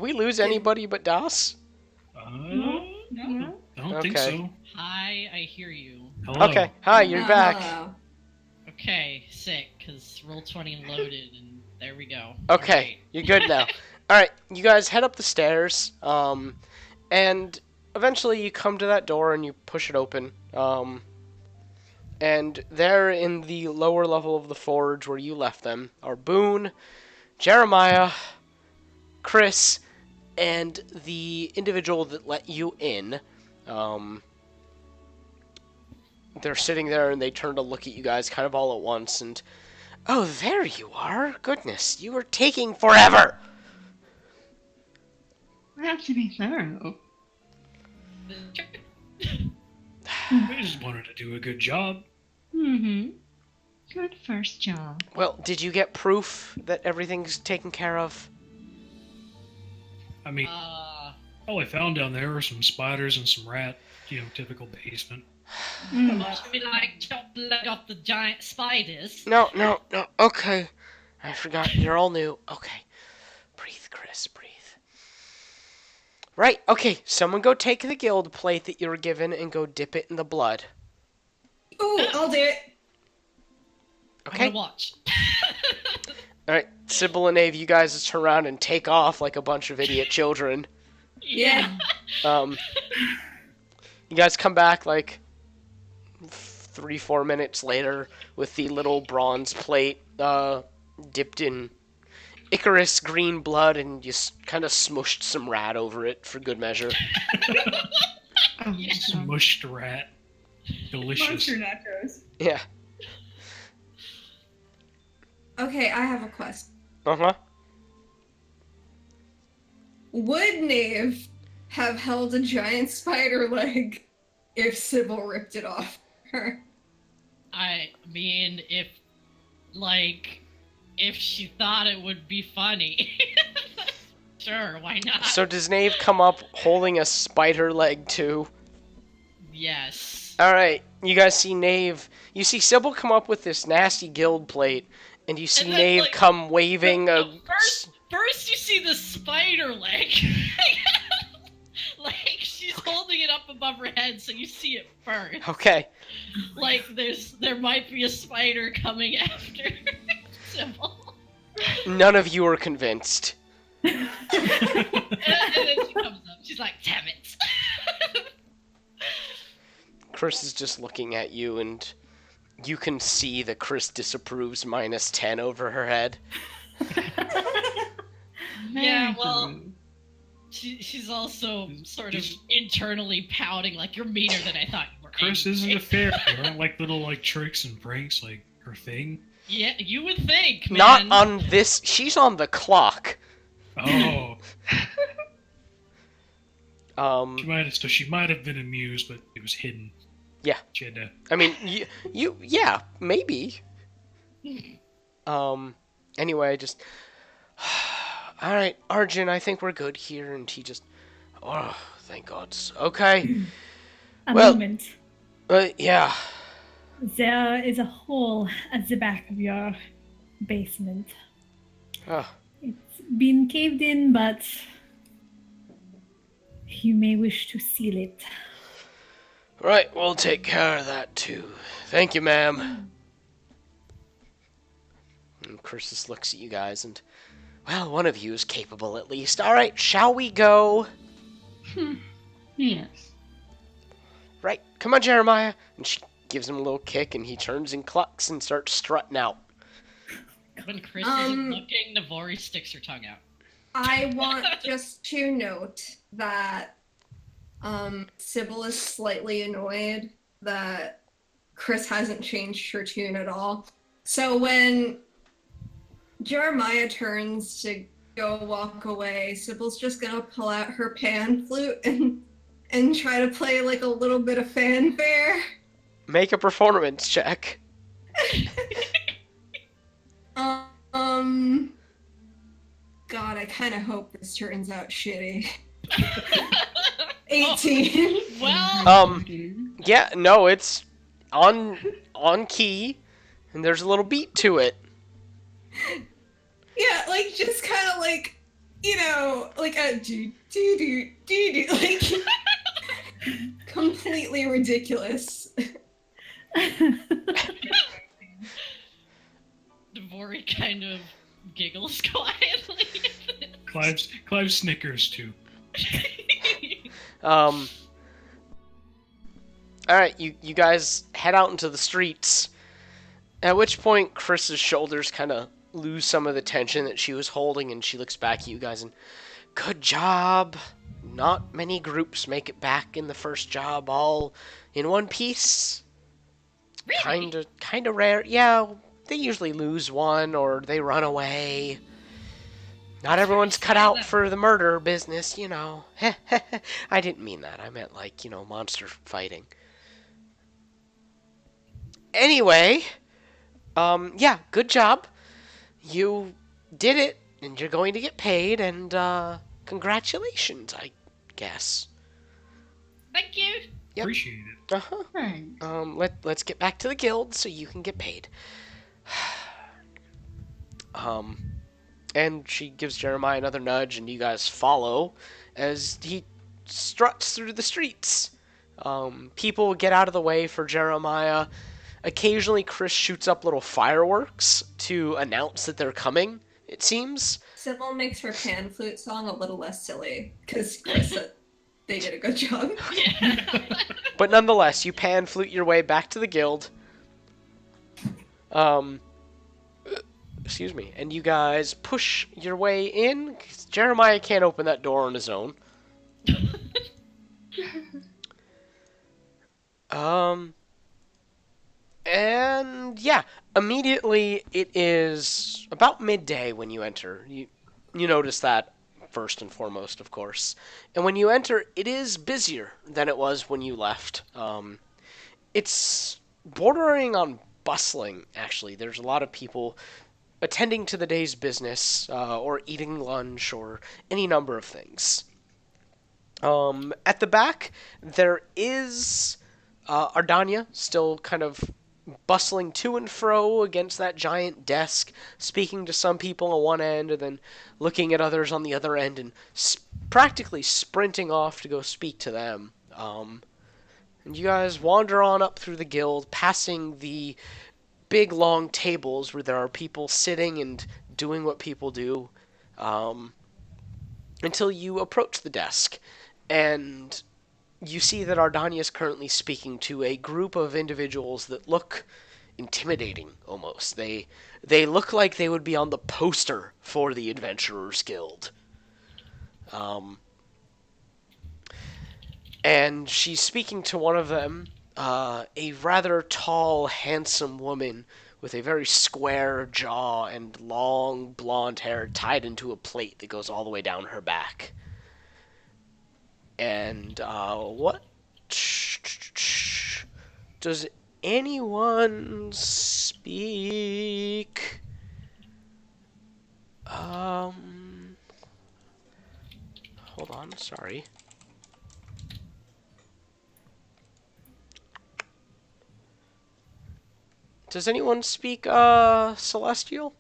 we lose anybody but Das? No. I don't think Okay. so. Hi, I hear you. Hello. Okay. Hi, you're back. Hello. Okay, sick, because roll 20 loaded, and there we go. Okay, Alright. you're good now. Alright, you guys head up the stairs, and eventually you come to that door and you push it open. And there in the lower level of the forge where you left them are Boone, Jeremiah, Chris, and the individual that let you in. They're sitting there and they turn to look at you guys kind of all at once and, oh, there you are. Goodness, you are taking forever. We have to be thorough. I just wanted to do a good job. Mm-hmm. Good first job. Well, did you get proof that everything's taken care of? I mean, all I found down there were some spiders and some rat, typical basement. Must be like chop the leg off the giant spiders. No. Okay. I forgot. You're all new. Okay. Breathe, Chris. Breathe. Right. Okay. Someone go take the guild plate that you were given and go dip it in the blood. Ooh, I'll do it. I'm Okay. gonna watch. Alright. Sybil and Ave, you guys just turn around and take off like a bunch of idiot children. Yeah. You guys come back like 3-4 minutes later with the little bronze plate dipped in Icarus green blood and just kind of smushed some rat over it for good measure. Oh, Yeah. Smushed rat. Delicious. Monster nachos. Yeah. Okay, I have a question. Uh-huh. Would Nave have held a giant spider leg if Sybil ripped it off her? I mean, if she thought it would be funny. Sure, why not? So does Nave come up holding a spider leg too? Yes. Alright, you guys see Nave. You see Sybil come up with this nasty guild plate, and you see And then, Nave like, come waving No, a... First you see the spider leg. Like, she's holding it up above her head, so you see it first. Okay. Like there might be a spider coming after Sybil. None of you are convinced. And then she comes up. She's like, damn it. Chris is just looking at you, and you can see that Chris disapproves -10 over her head. Yeah, well, she's also sort of internally pouting, like, you're meaner than I thought you were. Chris isn't a fair. Aren't like little like tricks and pranks like her thing? Yeah, you would think, man. Not on this. She's on the clock. Oh. Um, She might have been amused, but it was hidden. Yeah. She had to. I mean, yeah, maybe. Anyway, just. All right, Arjun, I think we're good here, and he just. Oh, thank God. Okay. A Well- moment. Yeah. There is a hole at the back of your basement. Oh, It's been caved in, but you may wish to seal it. right, we'll take care of that too. Thank you, ma'am. And Chris just looks at you guys, and well, one of you is capable at least. All right, shall we go? Yes. Right, come on, Jeremiah. And she gives him a little kick, and he turns and clucks and starts strutting out. When Chris isn't looking, Navori sticks her tongue out. I want just to note that Sybil is slightly annoyed that Chris hasn't changed her tune at all. So when Jeremiah turns to go walk away, Sybil's just gonna pull out her pan flute and try to play like a little bit of fanfare. Make a performance check. God, I kind of hope this turns out shitty. 18. Well, Yeah, no, it's on key, and there's a little beat to it. Yeah, like just kind of like, you know, like a do do do do do, like completely ridiculous. Navori kind of giggles quietly. Clive snickers too. Alright, you guys head out into the streets. At which point, Chris's shoulders kind of lose some of the tension that she was holding, and she looks back at you guys and, good job. Not many groups make it back in the first job all in one piece. Really? Kinda rare. Yeah, they usually lose one or they run away. Not everyone's cut out for the murder business, you know. I didn't mean that. I meant like, you know, monster fighting. Anyway, yeah, good job. You did it, and you're going to get paid, and congratulations, I guess. Thank you. Yep. Appreciate it. Uh-huh. Thanks. Let's get back to the guild so you can get paid. And she gives Jeremiah another nudge, and you guys follow as he struts through the streets. People get out of the way for Jeremiah. Occasionally, Chris shoots up little fireworks to announce that they're coming, it seems. Sybil makes her pan flute song a little less silly because Chris said they did a good job. But nonetheless, you pan flute your way back to the guild. Excuse me. And you guys push your way in. 'Cause Jeremiah can't open that door on his own. And yeah, immediately it is about midday when you enter. You notice that first and foremost, of course. And when you enter, it is busier than it was when you left. It's bordering on bustling, actually. There's a lot of people attending to the day's business, or eating lunch, or any number of things. At the back, there is Ardania still kind of bustling to and fro against that giant desk, speaking to some people on one end and then looking at others on the other end and practically sprinting off to go speak to them. And you guys wander on up through the guild, passing the big long tables where there are people sitting and doing what people do, until you approach the desk. And you see that Ardania is currently speaking to a group of individuals that look intimidating almost. They look like they would be on the poster for the Adventurers Guild. And she's speaking to one of them, a rather tall, handsome woman with a very square jaw and long blonde hair tied into a plait that goes all the way down her back. And, what? Does anyone speak? Hold on, sorry. Does anyone speak, Celestial?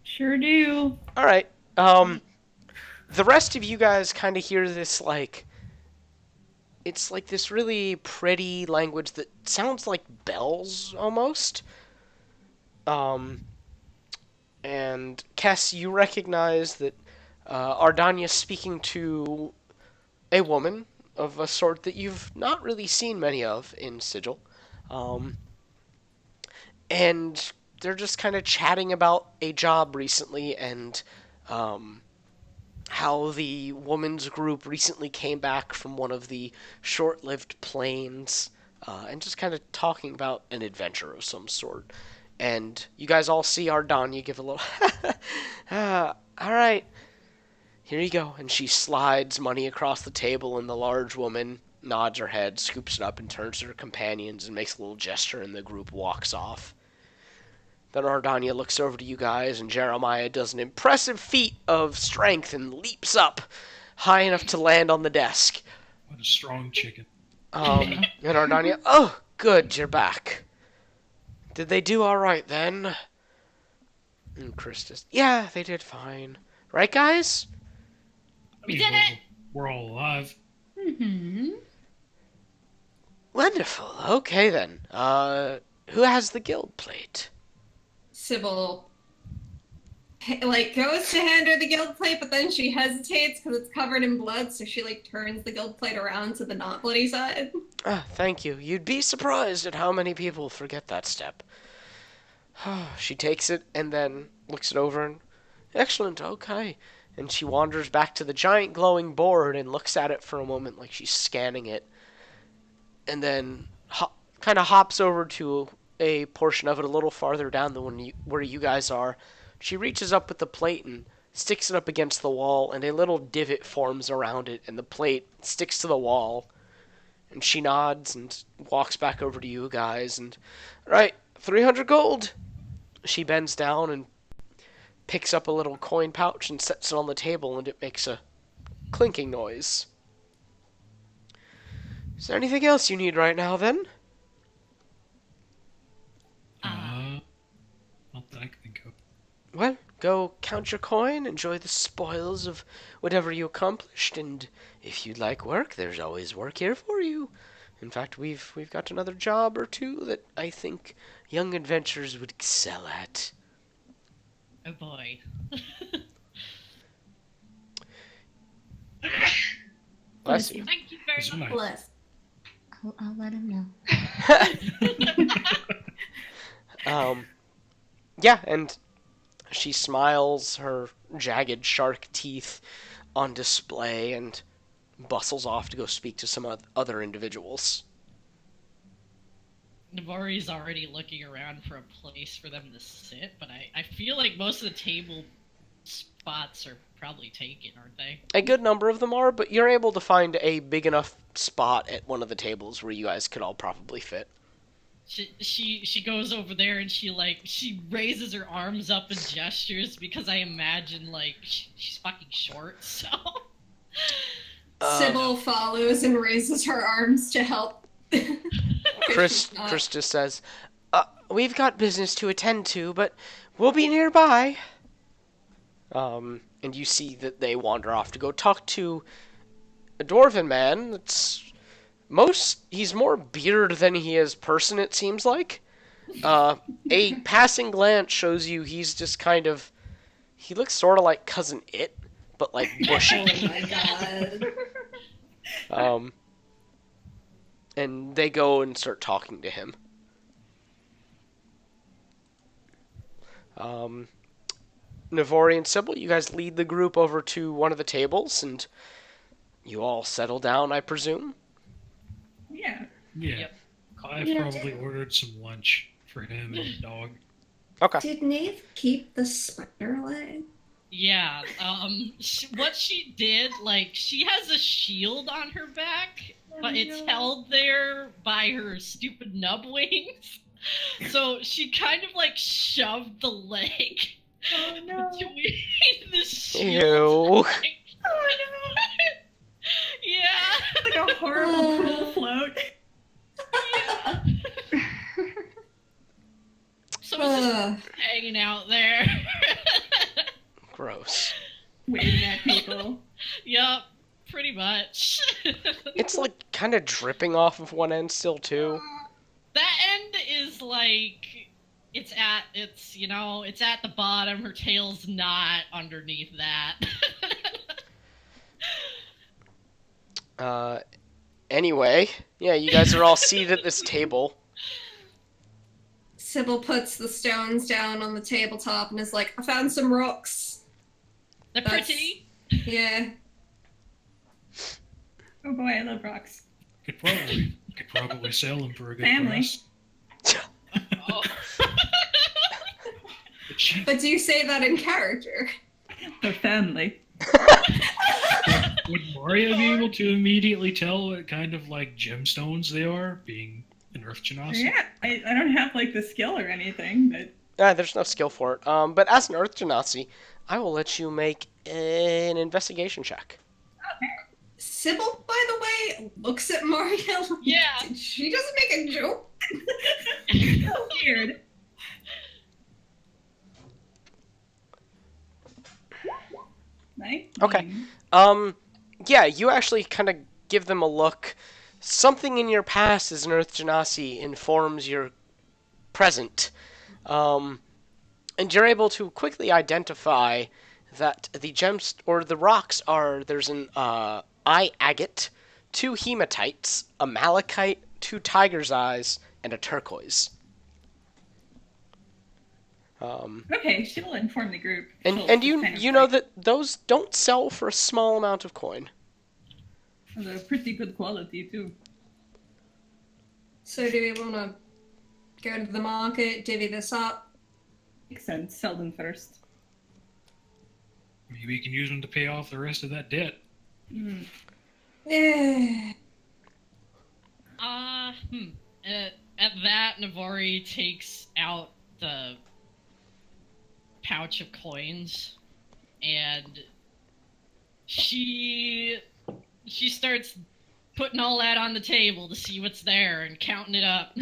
Sure do. Alright, the rest of you guys kind of hear this, like, it's like this really pretty language that sounds like bells, almost. And Kess, you recognize that Ardania's speaking to a woman of a sort that you've not really seen many of in Sigil. And they're just kind of chatting about a job recently and how the woman's group recently came back from one of the short-lived planes, and just kind of talking about an adventure of some sort. And you guys all see Ardania give a little, alright, here you go. And she slides money across the table, and the large woman nods her head, scoops it up, and turns to her companions and makes a little gesture, and the group walks off. Then Ardania looks over to you guys, and Jeremiah does an impressive feat of strength and leaps up high enough to land on the desk. What a strong chicken. And Ardania, oh, good, you're back. Did they do all right then? And Christus, yeah, they did fine. Right, guys? We did it! We're all alive. Mm-hmm. Wonderful. Okay, then. Who has the guild plate? Sybil, like, goes to hand her the guild plate, but then she hesitates because it's covered in blood, so she, like, turns the guild plate around to the not bloody side. Ah, thank you. You'd be surprised at how many people forget that step. She takes it and then looks it over and, excellent, okay. And she wanders back to the giant glowing board and looks at it for a moment like she's scanning it. And then kind of hops over to a portion of it a little farther down than where you guys are. She reaches up with the plate and sticks it up against the wall, and a little divot forms around it, and the plate sticks to the wall. And she nods and walks back over to you guys, and, right, 300 gold. She bends down and picks up a little coin pouch and sets it on the table, and it makes a clinking noise. Is there anything else you need right now, then? Not that I can think of. Well, go count your coin, enjoy the spoils of whatever you accomplished, and if you'd like work, there's always work here for you. In fact, we've got another job or two that I think young adventurers would excel at. Oh boy. Bless you. Thank you very Is it much. nice? Bless. I'll let him know. Yeah, and she smiles, her jagged shark teeth on display, and bustles off to go speak to some other individuals. Navari's already looking around for a place for them to sit, but I feel like most of the table spots are probably taken, aren't they? A good number of them are, but you're able to find a big enough spot at one of the tables where you guys could all probably fit. She goes over there and she raises her arms up and gestures because I imagine like she's fucking short, so. Sybil follows and raises her arms to help. Chris just says, we've got business to attend to, but we'll be nearby. And you see that they wander off to go talk to a dwarven man that's He's more beard than he is person, it seems like. A passing glance shows you he's just kind of, he looks sort of like Cousin It, but like bushy. Oh my god. And they go and start talking to him. Navori and Sybil, you guys lead the group over to one of the tables, and you all settle down, I presume? Yeah. Yeah. Yep. I've probably ordered some lunch for him and the dog. Okay. Did Nave keep the spider leg? Yeah, what she did, like, she has a shield on her back, but it's held there by her stupid nub wings. So she kind of, like, shoved the leg between the shield. Ew. Oh Yeah. no! Like a horrible pool float. Yeah. So it's just hanging out there. Gross. Waving at people. Yup, pretty much. It's like kind of dripping off of one end still too. That end is like it's at the bottom. Her tail's not underneath that. Anyway, yeah, you guys are all seated at this table. Sybil puts the stones down on the tabletop and is like, I found some rocks. They're That's- pretty. Yeah. Oh boy, I love rocks. Could probably sell them for a good Family. price. Oh. But she, But do you say that in character? The family. would Mario be able to immediately tell what kind of like gemstones they are, being an Earth Genasi? Yeah, I don't have like the skill or anything, but There's no skill for it. But as an Earth Genasi, I will let you make an investigation check. Sybil, by the way, looks at Mario. Yeah. Did she just make a joke? so weird. Nice. Okay. Yeah, you actually kind of give them a look. Something in your past as an Earth Genasi informs your present. And you're able to quickly identify that the gems or the rocks are, there's an eye agate, 2 hematites, a malachite, 2 tiger's eyes, and a turquoise. Okay, she'll inform the group. And She'll and just kind of, you know like, that those don't sell for a small amount of coin. they're pretty good quality too. So do we want to go to the market, divvy this up? Makes sense. Sell them first. Maybe you can use them to pay off the rest of that debt. Mm. Eh. At that, Navari takes out the pouch of coins, and she starts putting all that on the table to see what's there and counting it up.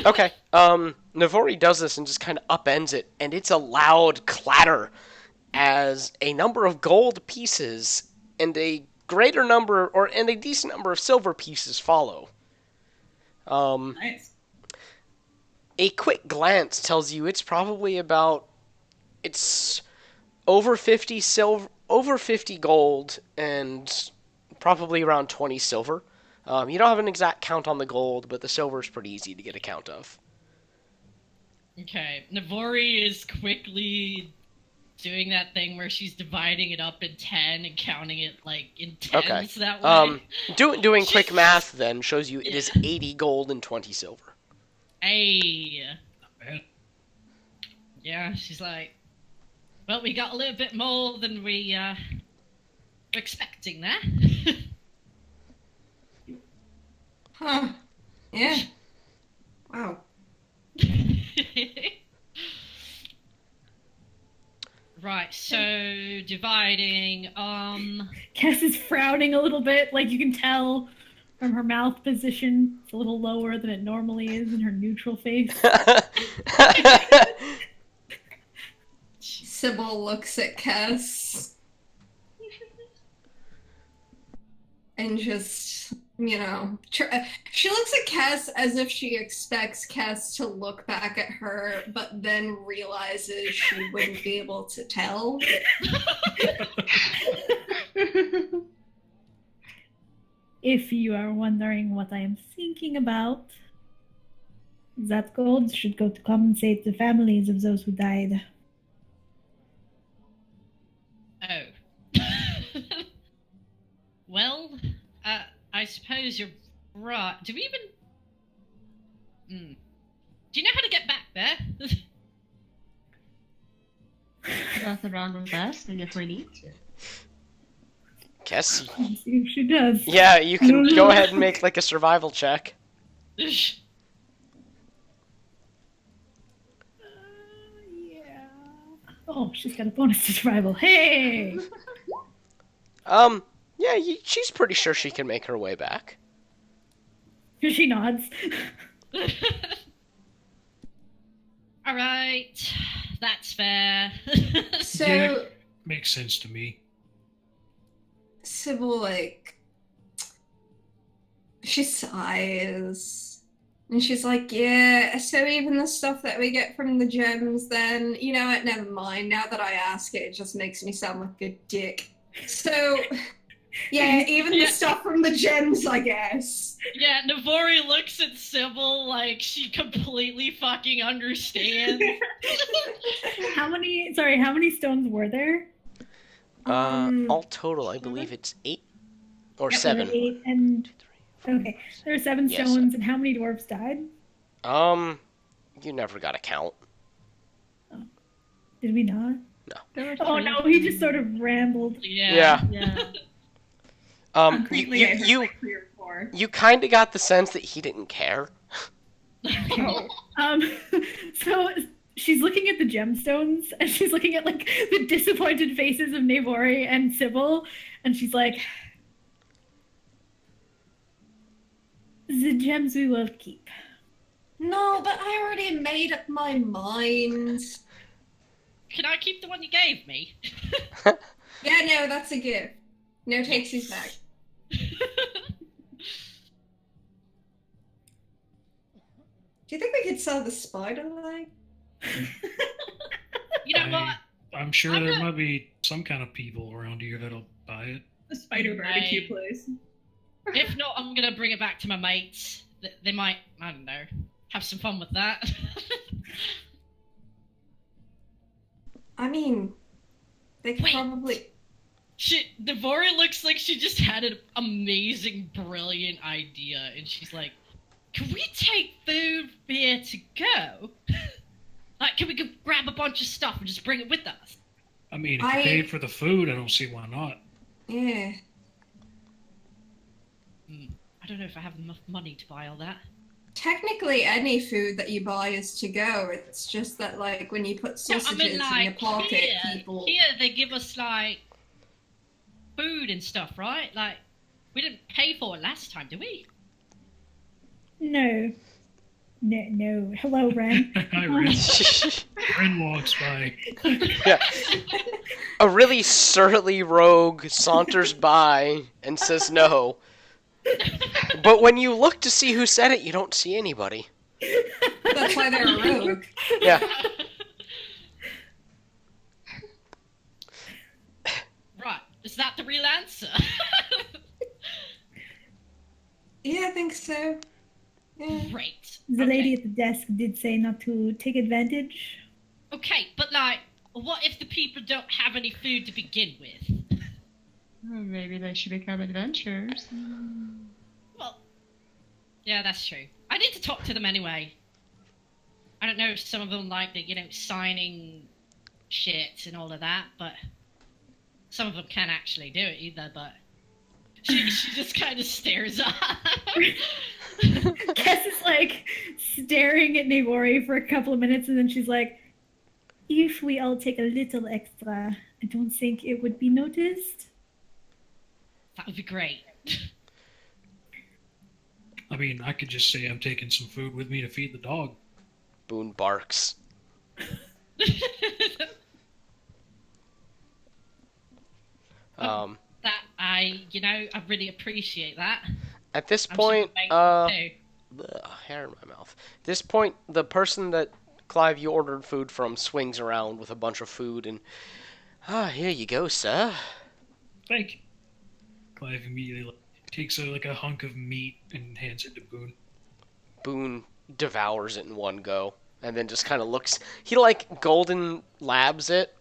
Okay. Navori does this and just kind of upends it, and it's a loud clatter as a number of gold pieces and a greater number, and a decent number of silver pieces follow. Nice. A quick glance tells you it's probably it's over 50 gold and probably around 20 silver. You don't have an exact count on the gold, but the silver is pretty easy to get a count of. Okay, Navari is quickly doing that thing where she's dividing it up in 10 and counting it like in tens that way. Doing quick math then shows you it is 80 gold and 20 silver. Hey. Not bad. Yeah, she's like, well, we got a little bit more than we were expecting there. Huh. Yeah. Wow. Right, so dividing, Cass is frowning a little bit, like you can tell from her mouth position. It's a little lower than it normally is in her neutral face. Sybil looks at Cass and just She looks at Cass as if she expects Cass to look back at her, but then realizes she wouldn't be able to tell. If you are wondering what I am thinking about, that gold should go to compensate the families of those who died. Oh. Well, I suppose you're right. Do we even... Do you know how to get back there? Nothing wrong with us, and if we need to. Guess. She does. Yeah, you can go ahead and make like a survival check. Yeah. Oh, she's got a bonus to survival. Hey! Yeah, she's pretty sure she can make her way back. She nods. Alright, that's fair. So, Yeah, makes sense to me. Sybil, like, she sighs. And she's like, yeah, so even the stuff that we get from the gems, then, you know what, never mind. Now that I ask it, it just makes me sound like a dick. So, yeah, even the stuff from the gems, I guess. Yeah, Navori looks at Sybil like she completely fucking understands. How many stones were there? All total, I believe it's 8 or Yeah, 7. 8 and... Okay, there are 7 Yes. stones, and how many dwarves died? You never got a count. Oh. Did we not? No. Oh no, he just sort of rambled. Yeah. Concretely, I heard You like 3 or 4. you kind of got the sense that he didn't care. So she's looking at the gemstones, and she's looking at like the disappointed faces of Navori and Sybil, and she's like, "The gems we will keep." No, but I already made up my mind. Can I keep the one you gave me? Yeah, no, that's a gift. No takesies back. Do you think we could sell the spider leg? You know what? I'm sure there might be some kind of people around here that'll buy it. The spider barbecue place. If not, I'm gonna bring it back to my mates. They might, I don't know, have some fun with that. I mean, they could Wait. probably... Navori looks like she just had an amazing, brilliant idea, and she's like, can we take food here to go? Like, can we go grab a bunch of stuff and just bring it with us? I mean, if you paid for the food, I don't see why not. Yeah. I don't know if I have enough money to buy all that. Technically, any food that you buy is to go. It's just that, like, when you put sausages in your pocket, people... Here, they give us, like, food and stuff, right? Like, we didn't pay for it last time, did we? No. Hello, Ren. Hi, Ren. Ren walks by. Yeah. A really surly rogue saunters by and says no. But when you look to see who said it, you don't see anybody. That's why they're a rogue. Yeah. Right. Is that the real answer? Yeah, I think so. Yeah. Great. The Okay. lady at the desk did say not to take advantage. Okay, but like, what if the people don't have any food to begin with? Maybe they should become adventurers. Well, yeah, that's true. I need to talk to them anyway. I don't know if some of them like the, signing shit and all of that, but some of them can't actually do it either, but she just kind of stares up. Kess is like staring at Navori for a couple of minutes, and then she's like, if we all take a little extra, I don't think it would be noticed. That would be great. I mean, I could just say I'm taking some food with me to feed the dog. Boone barks. That I really appreciate that. At this I'm point, sure hey, hair in my mouth. At this point, the person that Clive you ordered food from swings around with a bunch of food and, here you go, sir. Thank you. Clive immediately takes a hunk of meat and hands it to Boone. Boone devours it in one go, and then just kind of looks. He like golden labs it,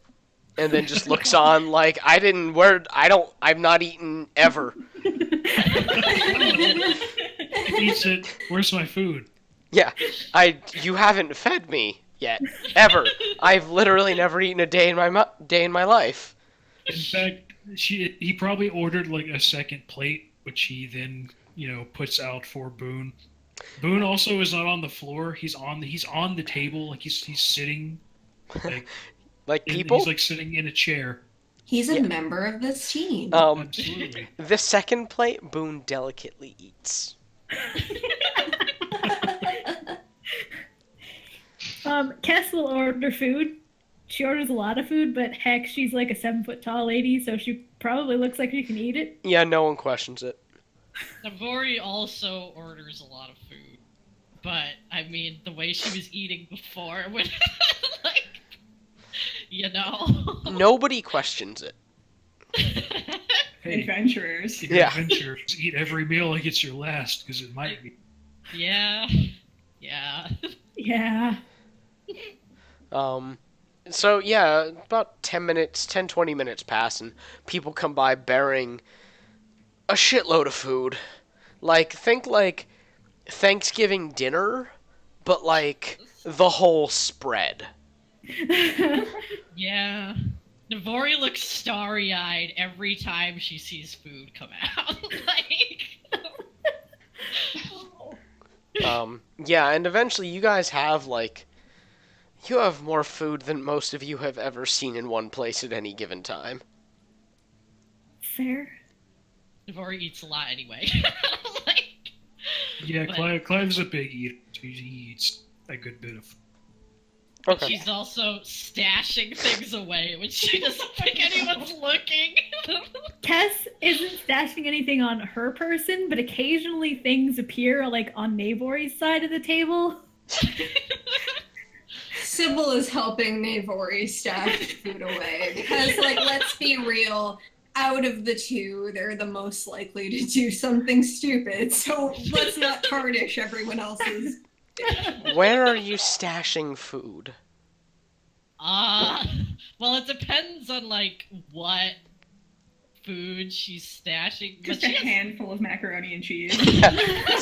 and then just looks on like I'm not eating ever. Eats it. Where's my food? Yeah, you haven't fed me yet, ever. I've literally never eaten a day in my life. In fact, he probably ordered like a second plate, which he then puts out for Boone. Boone also is not on the floor. He's on the table, like he's sitting, like people. He's like sitting in a chair. He's a member of this team. Absolutely. The second plate, Boone delicately eats. Kess will order food. She orders a lot of food, but heck, she's like a 7-foot tall lady, so she probably looks like she can eat it. Yeah, no one questions it. Navori also orders a lot of food, but I mean, the way she was eating before, would Nobody questions it. Hey, adventurers. Yeah. Adventurers eat every meal like it's your last, because it might be. Yeah. So yeah, about 20 minutes pass, and people come by bearing a shitload of food. Think like Thanksgiving dinner, but like the whole spread. Yeah. Navori looks starry-eyed every time she sees food come out. Yeah, and eventually you guys have you have more food than most of you have ever seen in one place at any given time. Fair. Navori eats a lot anyway. Yeah, Clive's a big eater. He eats a good bit of. Okay. She's also stashing things away when she doesn't think anyone's looking. Kess isn't stashing anything on her person, but occasionally things appear like on Navori's side of the table. Sybil is helping Navori stash food away because, let's be real, out of the two, they're the most likely to do something stupid, so let's not tarnish everyone else's. Where are you stashing food? Well, it depends on, what food she's stashing. Just a handful of macaroni and cheese. Do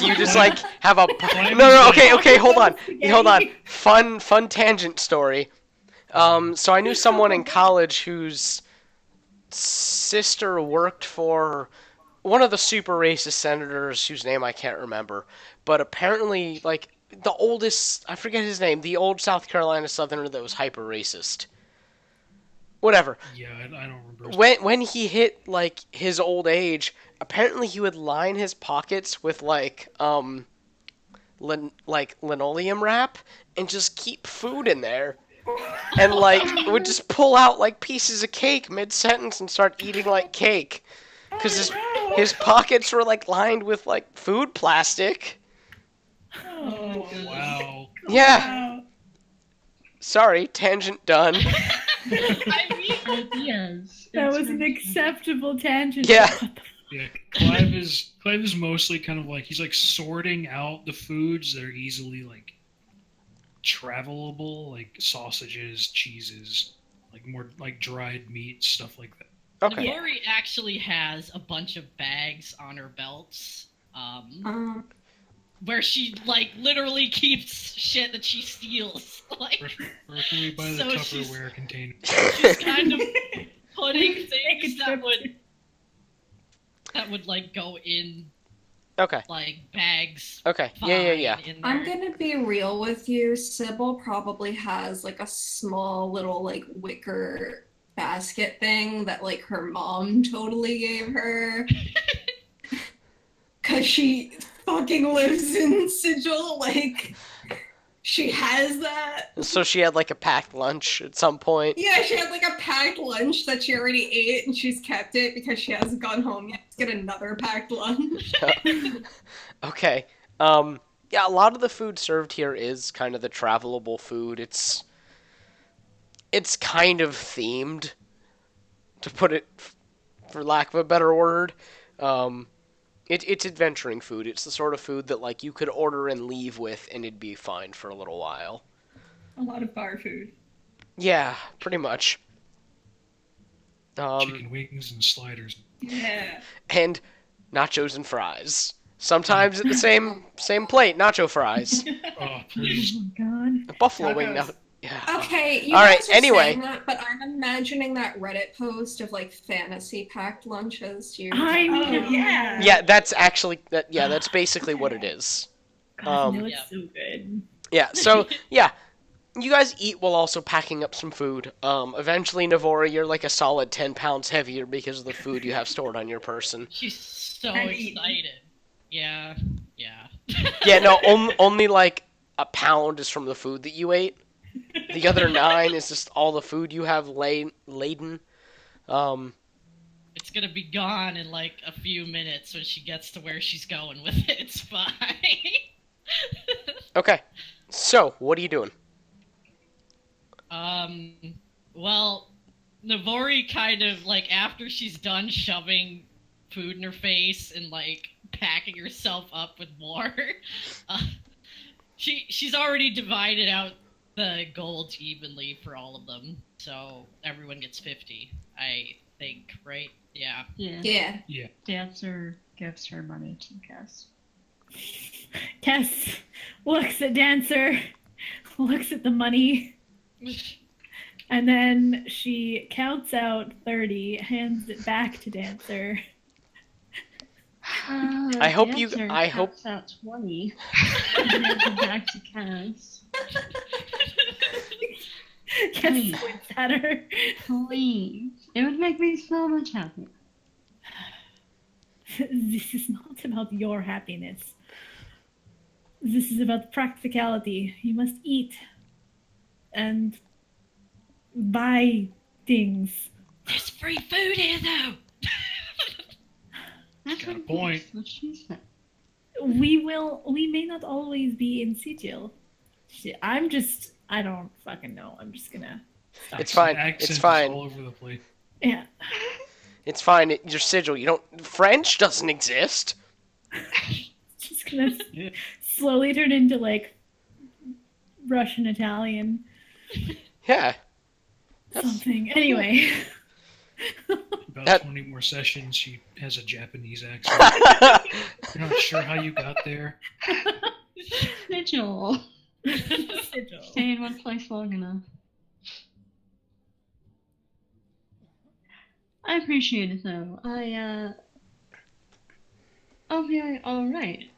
you just, have a... No, okay, hold on. Fun tangent story. So I knew someone in college whose sister worked for one of the super racist senators whose name I can't remember, but apparently, the oldest, I forget his name, the old South Carolina Southerner that was hyper racist. Whatever. Yeah, I don't remember. When he hit his old age, apparently he would line his pockets with linoleum wrap and just keep food in there, and would just pull out pieces of cake mid sentence and start eating like cake, because his pockets were lined with food plastic. Oh, wow. Yeah. Sorry, tangent done. Ideas. That was an acceptable tangent. Yeah. Yeah, Clive is mostly kind of he's sorting out the foods that are easily travelable, like sausages, cheeses, more dried meat, stuff like that. Okay. Navori actually has a bunch of bags on her belts. Where she literally keeps shit that she steals. Preferably by the so Tupperware container. She's kind of putting things that would go in Okay. bags. Okay. Fine Yeah. in there. I'm gonna be real with you. Sybil probably has a small little wicker basket thing that her mom totally gave her. Cause she fucking lives in Sigil, She has that. So she had like a packed lunch at some point. Yeah, she had like a packed lunch that she already ate, and she's kept it because she hasn't gone home yet to get another packed lunch. Okay. Yeah, a lot of the food served here is kind of the travelable food. It's kind of themed, to put it for lack of a better word. It's adventuring food. It's the sort of food that like you could order and leave with, and it'd be fine for a little while. A lot of bar food. Yeah, pretty much. Chicken wings and sliders. Yeah. And nachos and fries. Sometimes at the same plate, nacho fries. Oh, please. Oh my god. Buffalo wing. Tacos. Yeah. Okay, you All guys right, are anyway. saying that, but I'm imagining that Reddit post of like fantasy packed lunches. Do you? I Oh, know. yeah. Yeah, that's actually that. Yeah, that's basically what it is. God, no, Yeah. it's so good. Yeah. So yeah, you guys eat while also packing up some food. Eventually, Navora, you're like a solid 10 pounds heavier because of the food you have stored on your person. She's so And eaten. excited. Yeah. Yeah. No, only like a pound is from the food that you ate. The other 9 is just all the food you have laden. It's gonna be gone in like a few minutes when she gets to where she's going with it. It's fine. Okay. So, what are you doing? Well, Navori kind of like after she's done shoving food in her face and like packing herself up with more, she's already divided out the gold evenly for all of them, so everyone gets 50. I think, right? Yeah. Yeah. Yeah. Dancer gives her money to Cass. Cass looks at Dancer, looks at the money, and then she counts out 30, hands it back to Dancer. I hope Dancer counts out 20 and hands it back to Cass. Cass squints at her. Please. It would make me so much happier. This is not about your happiness. This is about practicality. You must eat and buy things. There's free food here, though. That's Got a what point. What she said. We may not always be in Sigil. I don't fucking know. I'm just gonna stop. It's fine. Accent It's fine. Is all over the place. Yeah. It's fine. Your sigil. You don't. French doesn't exist. Just gonna Yeah. slowly turn into like Russian Italian Yeah. something. Anyway. About That- 20 more sessions, she has a Japanese accent. You're not sure how you got there. Sigil. Sigil. Stay in one place long enough. I appreciate it though. I'll be alright.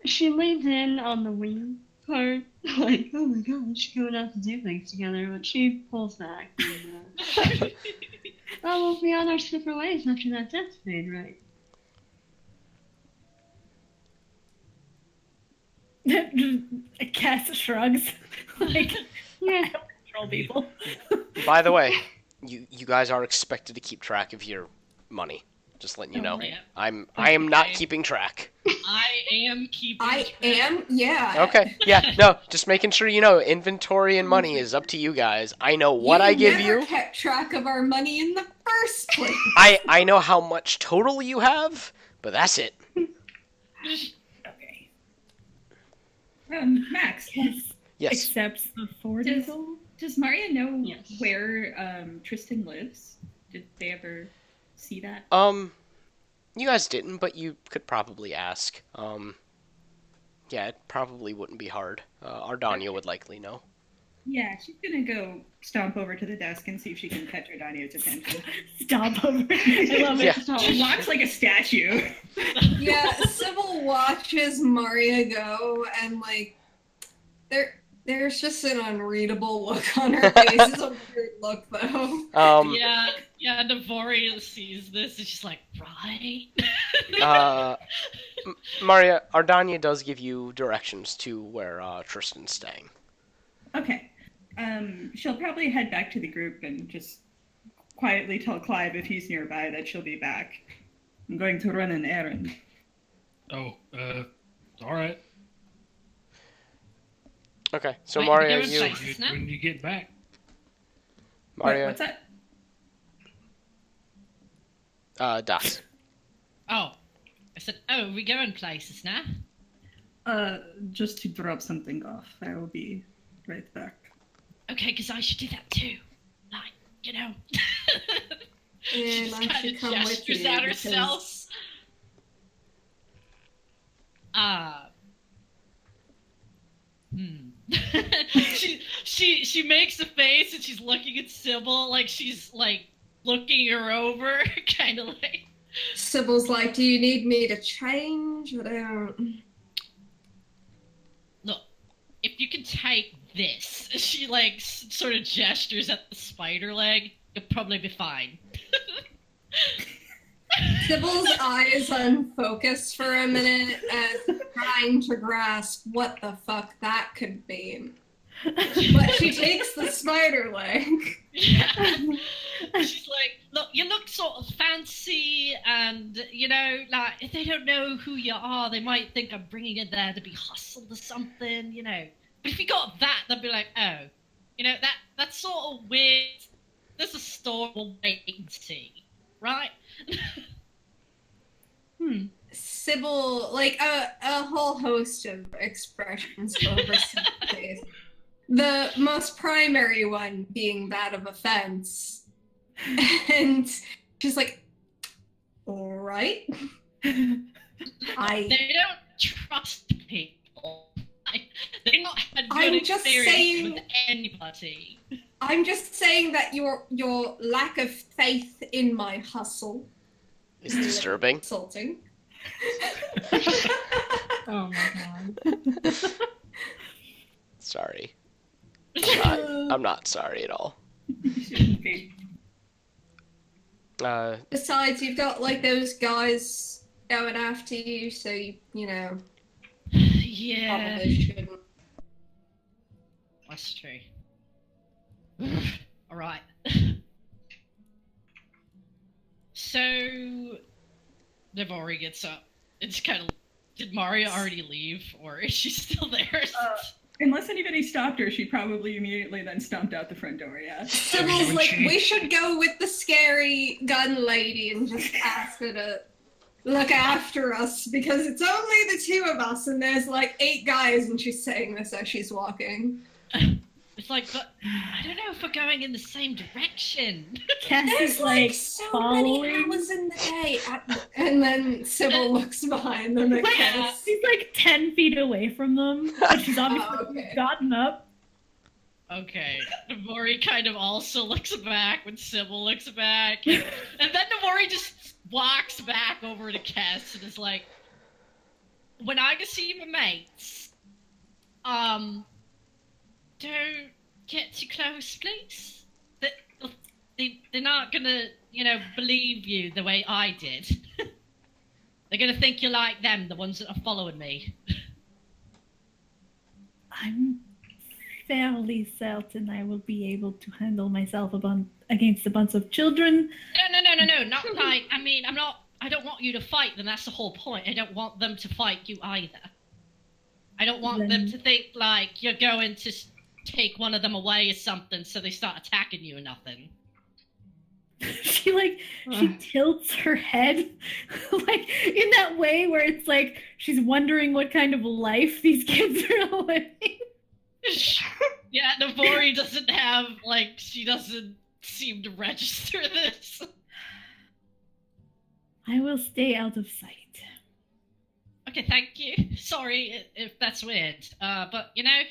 She leans in on the wing part, like, oh my gosh, going out to do things together, but she pulls back. And, oh, we'll be on our separate ways after that death fade, right? Cass shrugs. Like, Yeah. I don't control people. By the way, you guys are expected to keep track of your money. Just letting you know. Yeah. I am not Okay. keeping track. I am keeping. I track. am. Yeah. Okay. Yeah. No. Just making sure you know. Inventory and money is up to you guys. I know what I give never you. kept track of our money in the first place. I know how much total you have, but that's it. Okay. Max, Yes. Yes. Accepts the 40 Does- gold. does Maria know Yes. where Tristan lives? Did they ever see that? You guys didn't, but you could probably ask. Yeah, it probably wouldn't be hard. Ardania would likely know. Yeah, she's gonna go stomp over to the desk and see if she can catch Ardania's attention. Stomp over. I love Yeah. it. She walks like a statue. Yeah, Sybil watches Maria go, and like, there's just an unreadable look on her face. It's a weird look, though. Yeah, Navoria sees this and she's like, right? Maria, Ardania does give you directions to where Tristan's staying. Okay. She'll probably head back to the group and just quietly tell Clive if he's nearby that she'll be back. I'm going to run an errand. Oh, all right. Okay, so Wait, Maria, you're in you... place. No? When you get back. Maria, What's that? Das. Oh. I said, oh, we go in places now? Just to drop something off. I will be right back. Okay, because I should do that too. Like, you know. She And just I kind should of come with gestures you at because- herself. She makes a face and she's looking at Sybil like she's like looking her over, kind of like. Sybil's like, do you need me to change? I don't. Look, if you can take this, she like sort of gestures at the spider leg, you'll probably be fine. Sybil's eyes unfocused for a minute as trying to grasp what the fuck that could be. But she takes the spider leg. Yeah. She's like, look, you look sort of fancy, and you know, like if they don't know who you are, they might think I'm bringing it there to be hustled or something, you know. But if you got that, they'll be like, oh, you know, that's sort of weird. There's a store, we'll wait and see, right? Sybil, like a whole host of expressions go over Sybil's face. The most primary one being that of offense. And she's like, all right. They don't trust people. They've not had good I'm just experience saying- with anybody. I'm just saying that your lack of faith in my hustle Is disturbing. insulting. Oh my god. Sorry. I'm not sorry at all. You shouldn't be. Besides, you've got like those guys going after you, so you know Yeah, probably shouldn't. that's true. All right. So, Navari gets up. It's kind of. Did Maria already leave, or is she still there? Unless anybody stopped her, she probably immediately then stomped out the front door, yeah. Sybil's like, we should go with the scary gun lady and just ask her to look after us because it's only the two of us and there's like 8 guys, and she's saying this as she's walking. It's like, but I don't know if we're going in the same direction. Cass There's is like so following. many hours in the day. And then Sybil looks behind them at Cass. She's like 10 feet away from them. But she's obviously okay. gotten up. Okay, Navari kind of also looks back when Sybil looks back, and then Navari just walks back over to Cass and is like, "When I go see my mates, don't get too close, please. They're not gonna, you know, believe you the way I did. They're gonna think you're like them, the ones that are following me." I'm fairly certain I will be able to handle myself against a bunch of children. No, not like, I mean, I don't want you to fight them, that's the whole point. I don't want them to fight you either. I don't want them to think like you're going to take one of them away or something so they start attacking you or nothing. She tilts her head like in that way where it's like she's wondering what kind of life these kids are living. Yeah, Navari doesn't have, like, she doesn't seem to register this. I will stay out of sight. Okay, thank you. Sorry if that's weird. But, you know,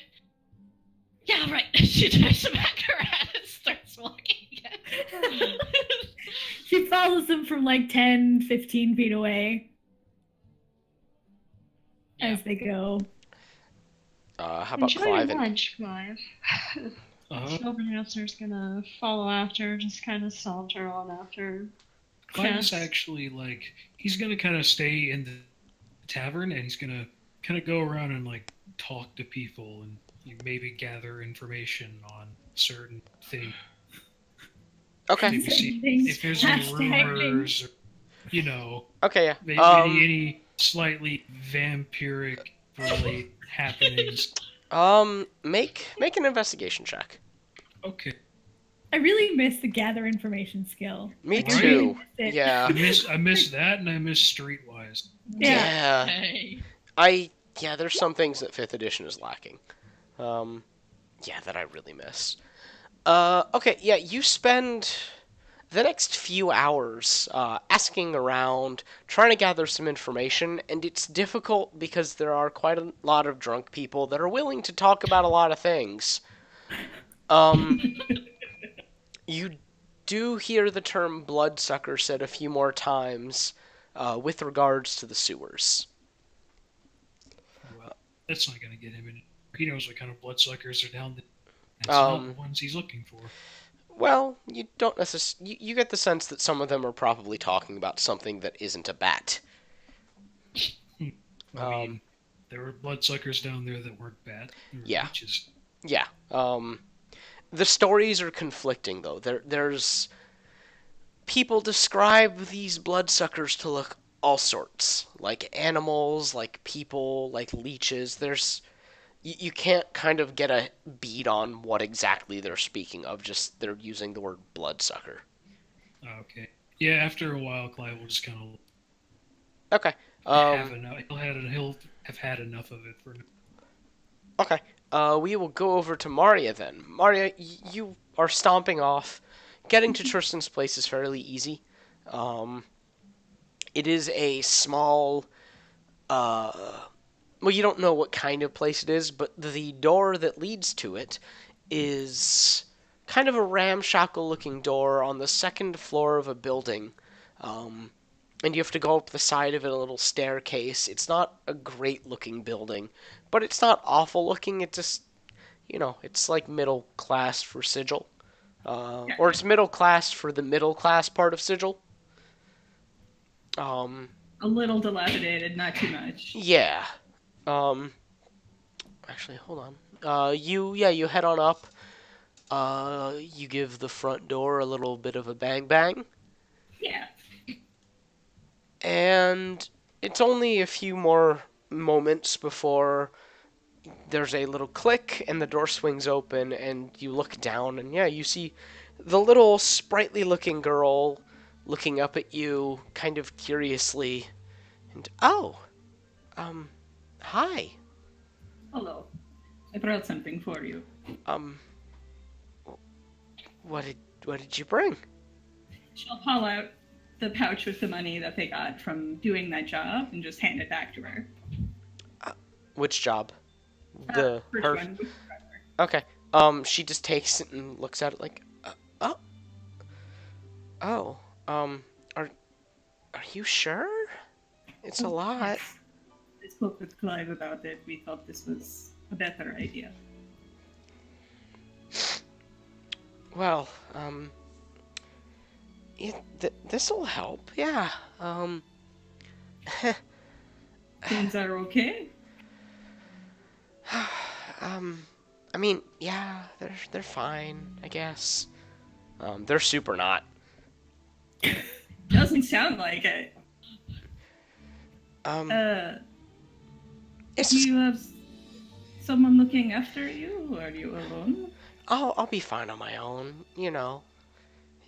yeah, right. She takes back her head and starts walking again. She follows them from like 10, 15 feet away as they go. How about Enjoy Clive? your lunch, Clive. Silverhancer's gonna follow after, just kind of saunter on after. Clive's Cass. actually he's gonna kind of stay in tavern, and he's gonna kind of go around and like talk to people and maybe gather information on certain things. Okay. Maybe see if there's any rumors, or, Okay, yeah. maybe any slightly vampiric related happenings. Make an investigation check. Okay. I really miss the gather information skill. Me Like, I too. really missed it. Yeah. I miss that, and I miss Streetwise. Yeah. Hey. There's some things that 5th edition is lacking. That I really miss. Okay, yeah, you spend the next few hours asking around, trying to gather some information, and it's difficult because there are quite a lot of drunk people that are willing to talk about a lot of things. You do hear the term bloodsucker said a few more times with regards to the sewers. Well, that's not going to get him in. He knows what kind of bloodsuckers are down there. That's not the ones he's looking for. Well, you don't necessarily. You get the sense that some of them are probably talking about something that isn't a bat. I mean, there were bloodsuckers down there that weren't bad. Yeah. Leeches. Yeah. The stories are conflicting, though. There's people describe these bloodsuckers to look all sorts, like animals, like people, like leeches. You can't kind of get a beat on what exactly they're speaking of. Just they're using the word bloodsucker. Okay. Yeah. After a while, Clive will just kind of Okay. have enough. He'll have had enough of it for now. Okay. We will go over to Maria then. Maria, you are stomping off. Getting to Tristan's place is fairly easy. It is a small, well, you don't know what kind of place it is, but the door that leads to it is kind of a ramshackle-looking door on the second floor of a building. And you have to go up the side of it, a little staircase. It's not a great-looking building, but it's not awful-looking. It just, it's like middle class for Sigil. Or it's middle class for the middle class part of Sigil. A little dilapidated, not too much. Yeah. Actually, hold on. You head on up. You give the front door a little bit of a bang bang. Yeah. And it's only a few more moments before there's a little click and the door swings open and you look down and you see the little sprightly looking girl looking up at you kind of curiously and hi. Hello. I brought something for you. What did you bring? She'll pull out the pouch with the money that they got from doing that job and just hand it back to her. Which job? First Her. one. Okay. She just takes it and looks at it like, are you sure? It's a lot. I spoke with Clive about it. We thought this was a better idea. Well, this'll help. Yeah. Things are okay? I mean, yeah, they're fine, I guess. They're super not. Doesn't sound like it. It's Do you have someone looking after you, or are you alone? I'll be fine on my own,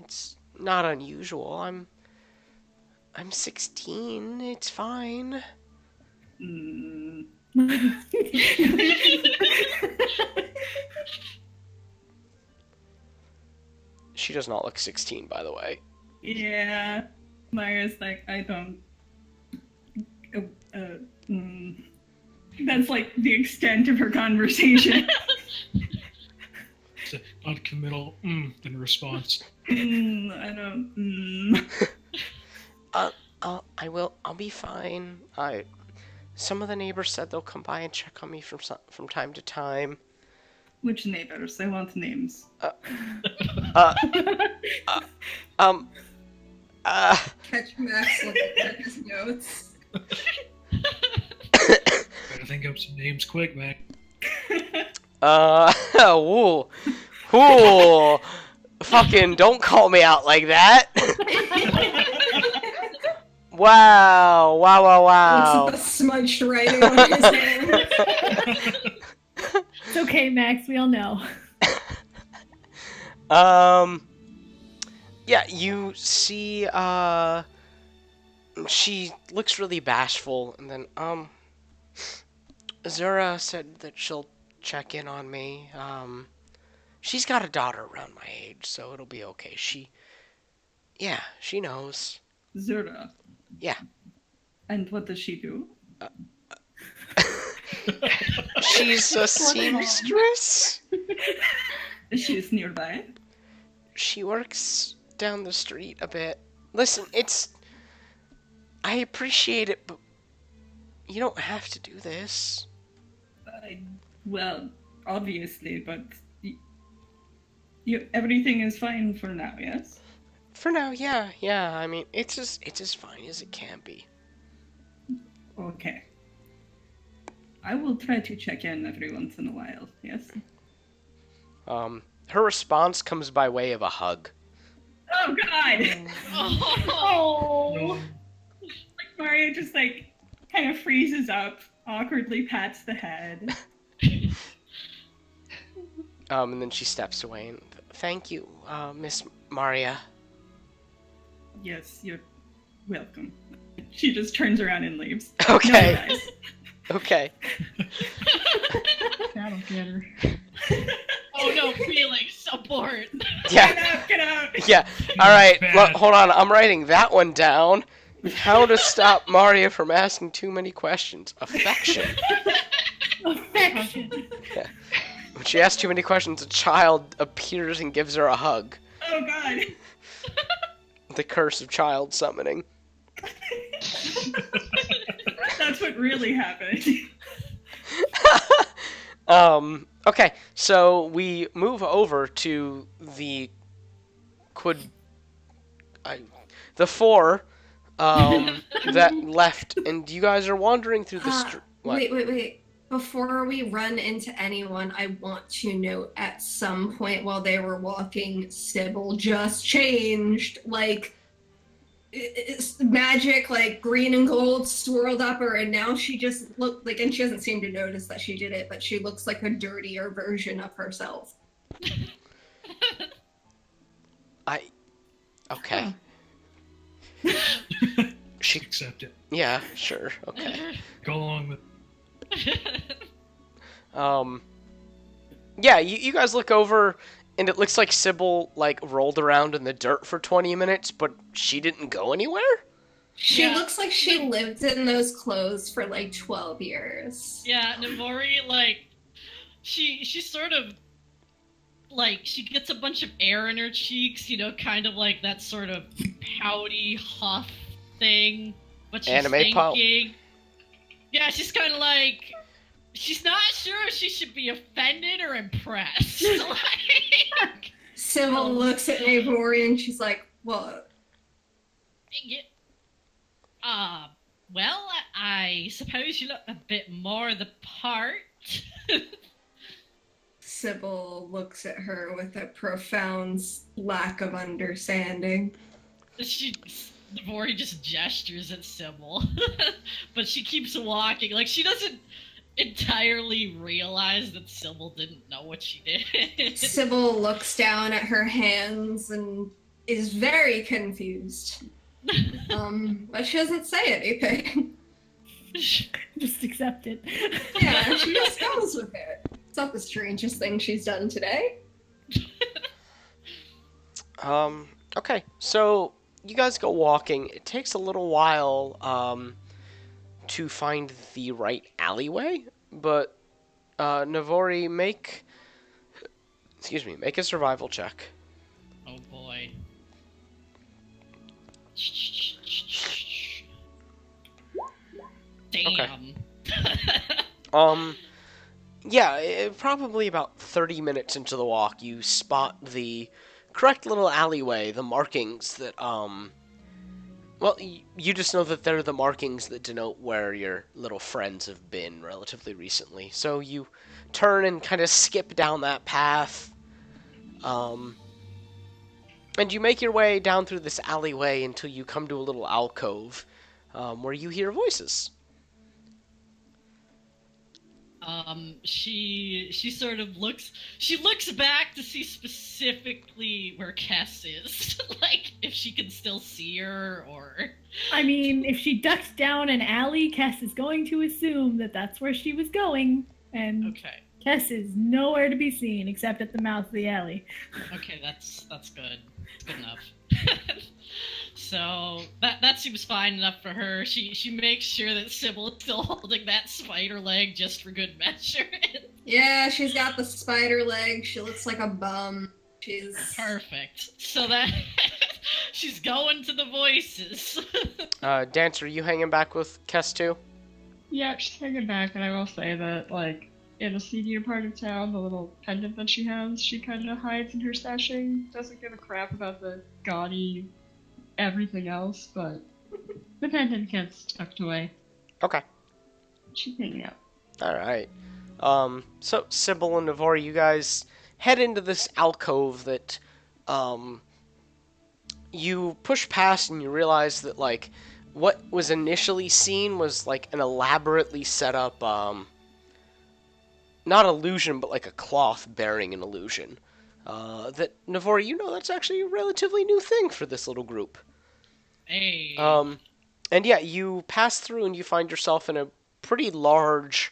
It's not unusual. I'm 16. It's fine. Mm. She does not look 16, by the way. Yeah. Myra's like, I don't. That's like the extent of her conversation. It's an uncommittal in response. I don't. I'll be fine. Some of the neighbors said they'll come by and check on me from time to time. Which neighbors? I want names. Catch Max looking at his notes. think up some names quick, man. Ooh. Ooh. Fucking don't call me out like that. Wow. Wow, wow, wow. Looks at the smudged writing on his hand. It's okay, Max. We all know. Yeah, you see, she looks really bashful, and then, Zura said that she'll check in on me. She's got a daughter around my age, so it'll be okay. She knows. Zura. Yeah. And what does she do? She's a seamstress. She's nearby. She works down the street a bit. Listen, I appreciate it, but you don't have to do this. Well, obviously, but everything is fine for now, yes? For now, yeah. I mean, it's as fine as it can be. Okay. I will try to check in every once in a while, yes? Her response comes by way of a hug. Oh, God! Oh. Like, Mario just, kind of freezes up, awkwardly pats the head. And then she steps away and, thank you, Miss Maria. Yes, you're welcome. She just turns around and leaves. Okay. No, guys. Okay. That'll get her. Oh no, feeling support. Yeah. Get out! Yeah. All right. Bad. Hold on. I'm writing that one down. How to stop Maria from asking too many questions. Affection. Affection. When she asks too many questions, a child appears and gives her a hug. Oh, God! The curse of child summoning. That's what really happened. Okay, so we move over to the the four that left, and you guys are wandering through the street. Wait. Before we run into anyone, I want to note at some point while they were walking, Sybil just changed. It's magic, green and gold swirled up her, and now she just looked and she doesn't seem to notice that she did it, but she looks like a dirtier version of herself. Okay. She Accept it. Yeah, sure. Okay. Go along with. Yeah, you guys look over, and it looks like Sybil, rolled around in the dirt for 20 minutes, but she didn't go anywhere? She looks like she lived in those clothes for 12 years. Yeah, Navori, she sort of, she gets a bunch of air in her cheeks, kind of like that sort of pouty huff thing, but she's thinking. Yeah, she's kind of she's not sure if she should be offended or impressed. Sybil looks at Navori and she's like, what? Well, I suppose you look a bit more the part. Sybil looks at her with a profound lack of understanding. Navori just gestures at Sybil, but she keeps walking. She doesn't entirely realize that Sybil didn't know what she did. Sybil looks down at her hands and is very confused. But she doesn't say anything. Just accept it. Yeah, she just goes with it. It's not the strangest thing she's done today. Okay, so you guys go walking. It takes a little while, to find the right alleyway, but, Navori, make a survival check. Oh boy. Damn. Okay. Yeah, probably about 30 minutes into the walk, you spot the correct little alleyway, the markings that, Well, you just know that they're the markings that denote where your little friends have been relatively recently. So you turn and kind of skip down that path. And you make your way down through this alleyway until you come to a little alcove where you hear voices. She sort of looks back to see specifically where Kess is. Like, if she can still see her, or... I mean, if she ducks down an alley, Kess is going to assume that that's where she was going, and Okay. Kess is nowhere to be seen except at the mouth of the alley. Okay, that's good. It's good enough. So that seems fine enough for her. She makes sure that Sybil is still holding that spider leg just for good measure. Yeah, she's got the spider leg. She looks like a bum. She's Perfect. So that she's going to the voices. Dancer, are you hanging back with Kess too? Yeah, she's hanging back, and I will say that, like, in the seedier part of town, the little pendant that she has, she kind of hides in her stashing. Doesn't give a crap about the gaudy everything else, but the pendant gets tucked away. Okay. She's hanging out. Alright. So Sybil and Navori, you guys head into this alcove that, you push past and you realize that, like, what was initially seen was, like, an elaborately set up, not illusion, but like a cloth bearing an illusion. That, Navori, you know that's actually a relatively new thing for this little group. Hey. And yeah, you pass through and you find yourself in a pretty large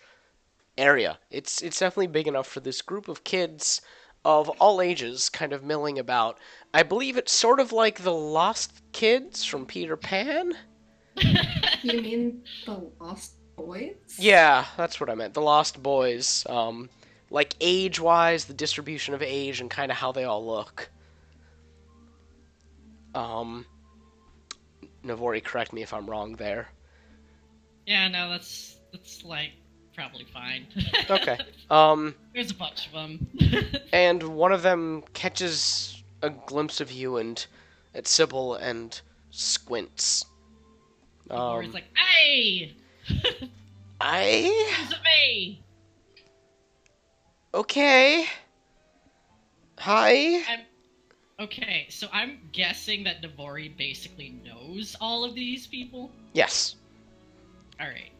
area. It's definitely big enough for this group of kids of all ages kind of milling about. I believe it's sort of like the Lost Kids from Peter Pan. You mean the Lost Boys? Yeah, that's what I meant. The Lost Boys. Like age-wise, the distribution of age and kind of how they all look. Navori, correct me if I'm wrong there. Yeah, no, that's like probably fine. Okay. There's a bunch of them. And one of them catches a glimpse of you and at Sybil and squints. Or he's like, "Hey, I... it's a me." Okay. Hi. Okay, so I'm guessing that Navori basically knows all of these people. Yes. All right.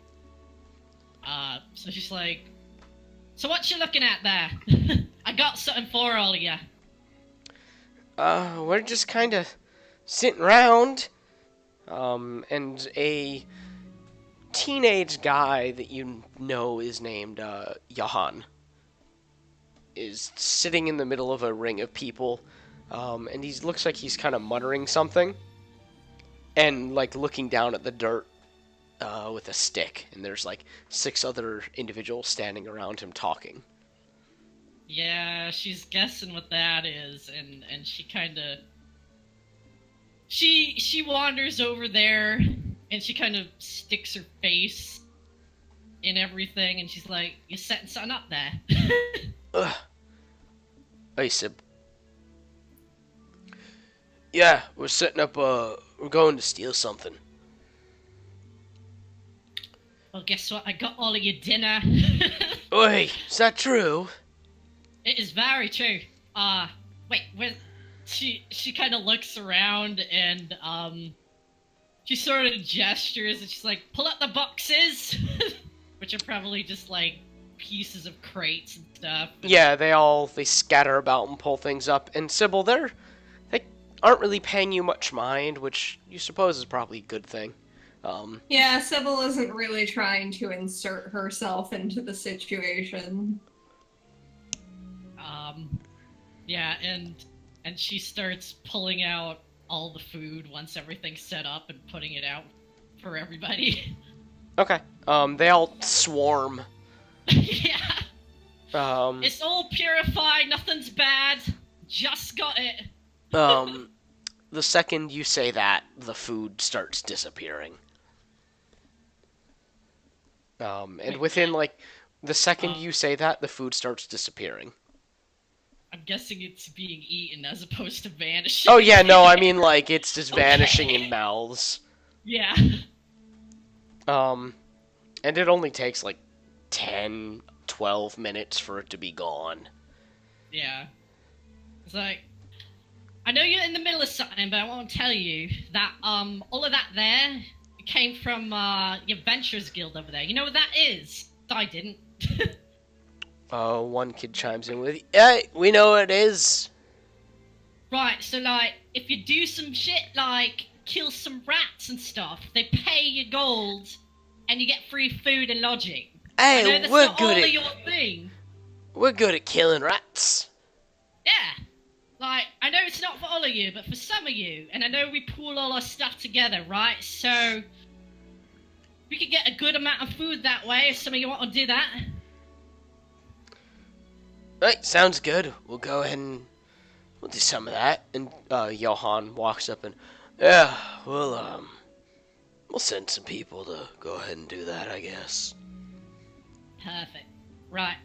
So she's like, "So what you looking at there? I got something for all of you." We're just kind of sitting around. And a teenage guy that you know is named, Johan, is sitting in the middle of a ring of people, and he looks like he's kind of muttering something, and, like, looking down at the dirt, with a stick, and there's, like, 6 other individuals standing around him talking. Yeah, she's guessing what that is, and she kind of... She wanders over there, and she kind of sticks her face in everything, and she's like, "You setting something up there?" Ugh. Hey, Sib. Yeah, we're setting up, we're going to steal something. Well, guess what? I got all of your dinner. Oi, is that true? It is very true. Wait, where... She kind of looks around and she sort of gestures and she's like, "Pull out the boxes," which are probably just like pieces of crates and stuff. Yeah, they scatter about and pull things up. And Sybil, they aren't really paying you much mind, which you suppose is probably a good thing. Yeah, Sybil isn't really trying to insert herself into the situation. Yeah, and she starts pulling out all the food once everything's set up and putting it out for everybody. Okay. They all swarm. Yeah. Um, It's all purified, nothing's bad. Just got it. The second you say that, the food starts disappearing. And Wait, within, what? like, the second you say that, the food starts disappearing. I'm guessing it's being eaten as opposed to vanishing. Oh, yeah, no, I mean, like, it's just vanishing Okay. in mouths. Yeah. And it only takes like 10, 12 minutes for it to be gone. Yeah. It's like, I know you're in the middle of something, but I want to tell you that all of that there came from your Ventures Guild over there. You know what that is? I didn't. One kid chimes in with, "Yeah, we know what it is." Right, so like, if you do some shit like kill some rats and stuff, they pay you gold, and you get free food and lodging. I know Hey, that's we're not good all at of your thing. we're good at killing rats. Yeah. Like, I know it's not for all of you, but for some of you, and I know we pool all our stuff together, right? So, we could get a good amount of food that way if some of you want to do that. Right, sounds good. We'll go ahead and we'll do some of that. And Johan walks up and, yeah, we'll send some people to go ahead and do that, I guess. Perfect. Right,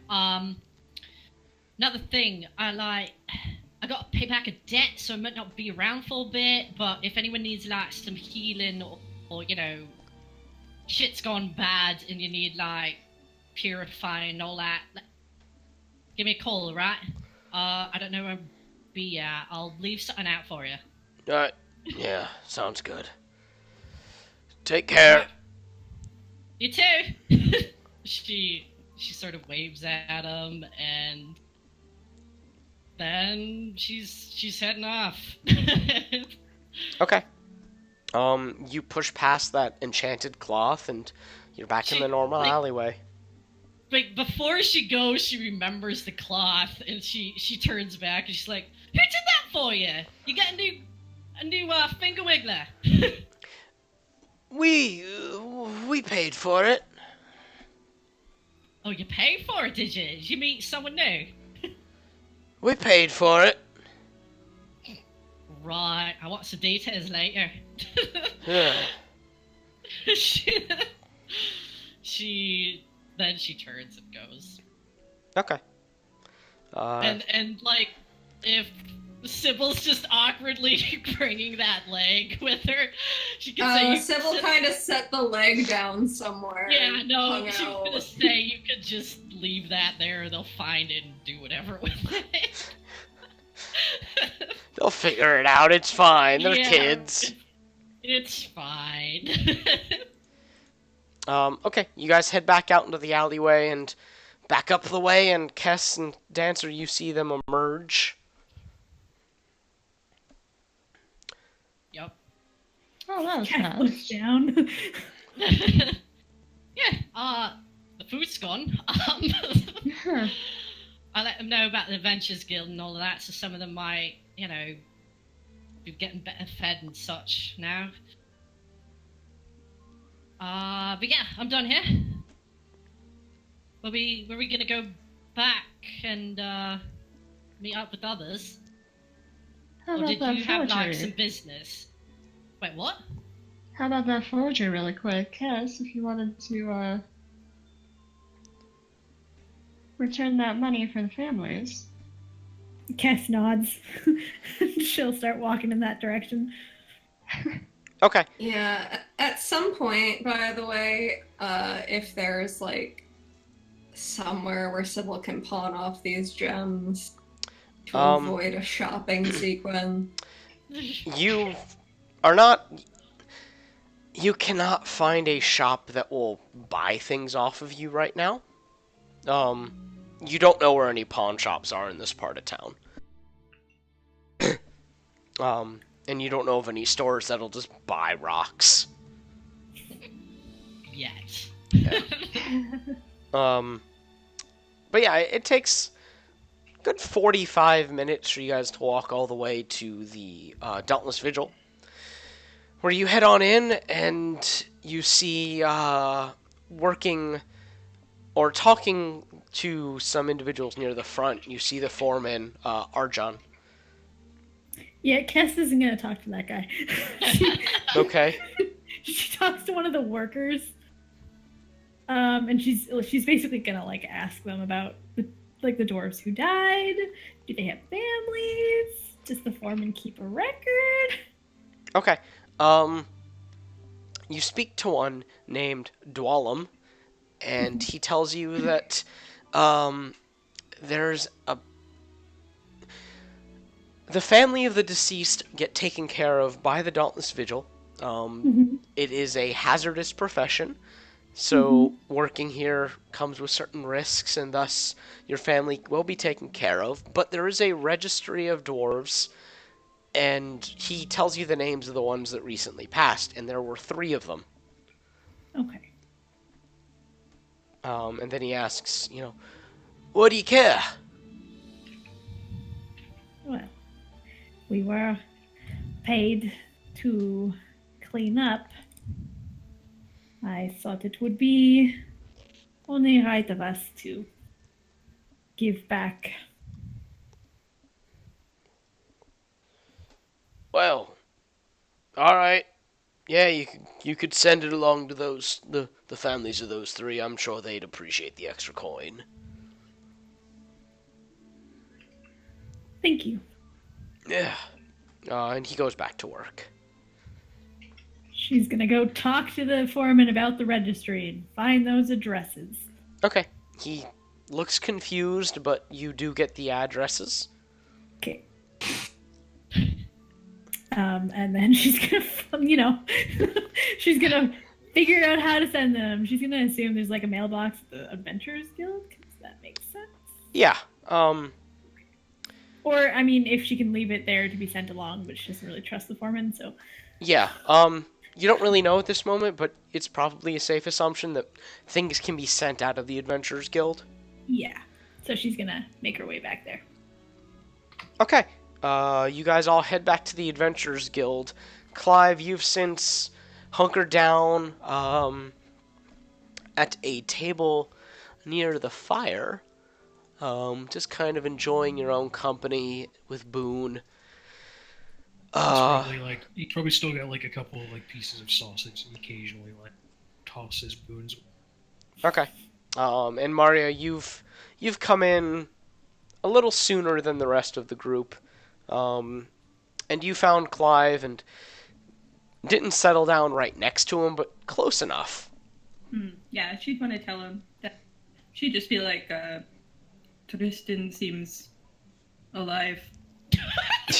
another thing, I got to pay back a debt, so I might not be around for a bit, but if anyone needs, like, some healing or you know, shit's gone bad and you need, like, purifying and all that, give me a call, right? I don't know where I'll be at. I'll leave something out for you. Alright, yeah, sounds good. Take care. Right. You too! She sort of waves at him, and then she's heading off. Okay. You push past that enchanted cloth and you're back in the normal alleyway. But before she goes, she remembers the cloth, and she turns back and she's like, "Who did that for you? You got a new finger wiggler." We paid for it. Oh, you paid for it, did you? Did you meet someone new? We paid for it. Right, I want some details later. Yeah. Then she turns and goes. Okay. And like, if Sybil's just awkwardly bringing that leg with her, she can say. Sybil kind of set the leg down somewhere. Yeah, no, hung she's out. gonna say you could just leave that there. They'll find it and do whatever with it. They'll figure it out. It's fine. They're Yeah, kids. It's fine. Okay, you guys head back out into the alleyway and back up the way, and Kess and Dancer, you see them emerge. Yep. Oh, that was Cat fast. looks down. Yeah, the food's gone. Huh. I let them know about the Adventures Guild and all of that, so some of them might, you know, be getting better fed and such now. But yeah, I'm done here. Were we gonna go back and meet up with others? How Or about did that you have like some forgery? business? Wait, what? How about that forgery really quick? Yes, if you wanted to, return that money for the families. Cass nods. She'll start walking in that direction. Okay. Yeah, at some point, by the way, if there's like somewhere where Sybil can pawn off these gems to avoid a shopping sequence. You are not. You cannot find a shop that will buy things off of you right now. You don't know where any pawn shops are in this part of town. And you don't know of any stores that'll just buy rocks. Yes. Yeah. But yeah, it takes a good 45 minutes for you guys to walk all the way to the Dauntless Vigil, where you head on in and you see working or talking to some individuals near the front. You see the foreman, Arjan. Yeah, Cass isn't gonna talk to that guy. Okay. She talks to one of the workers, and she's basically gonna like ask them about the dwarves who died. Do they have families? Does the foreman keep a record? Okay. you speak to one named Dwalum, and he tells you that there's a the family of the deceased get taken care of by the Dauntless Vigil. It is a hazardous profession, so working here comes with certain risks, and thus your family will be taken care of. But there is a registry of dwarves, and he tells you the names of the ones that recently passed, and there were 3 of them. Okay. And then he asks, what do you care? Well, we were paid to clean up. I thought it would be only right of us to give back. Well, all right. Yeah, you could send it along to the families of those 3. I'm sure they'd appreciate the extra coin. Thank you. Yeah. And he goes back to work. She's gonna go talk to the foreman about the registry and find those addresses. Okay. He looks confused, but you do get the addresses. Okay. And then she's gonna, she's gonna figure out how to send them. She's gonna assume there's like a mailbox at the Adventurers Guild, because that makes sense. Yeah. Or, I mean, if she can leave it there to be sent along, but she doesn't really trust the foreman, so... Yeah, you don't really know at this moment, but it's probably a safe assumption that things can be sent out of the Adventurers Guild. Yeah. So she's gonna make her way back there. Okay. You guys all head back to the Adventurers Guild. Clive, you've since hunkered down, at a table near the fire. Just kind of enjoying your own company with Boone. He probably still got like a couple of like pieces of sausage and occasionally like tosses Boone's. Okay. And Mario, you've come in a little sooner than the rest of the group. And you found Clive and didn't settle down right next to him, but close enough. Yeah, she'd want to tell him that. She'd just be like, Tristan seems alive.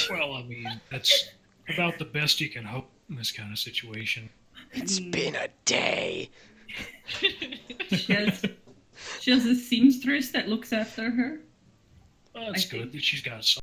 Well, I mean, that's about the best you can hope in this kind of situation. It's been a day. She has a seamstress that looks after her. Well, it's good that she's got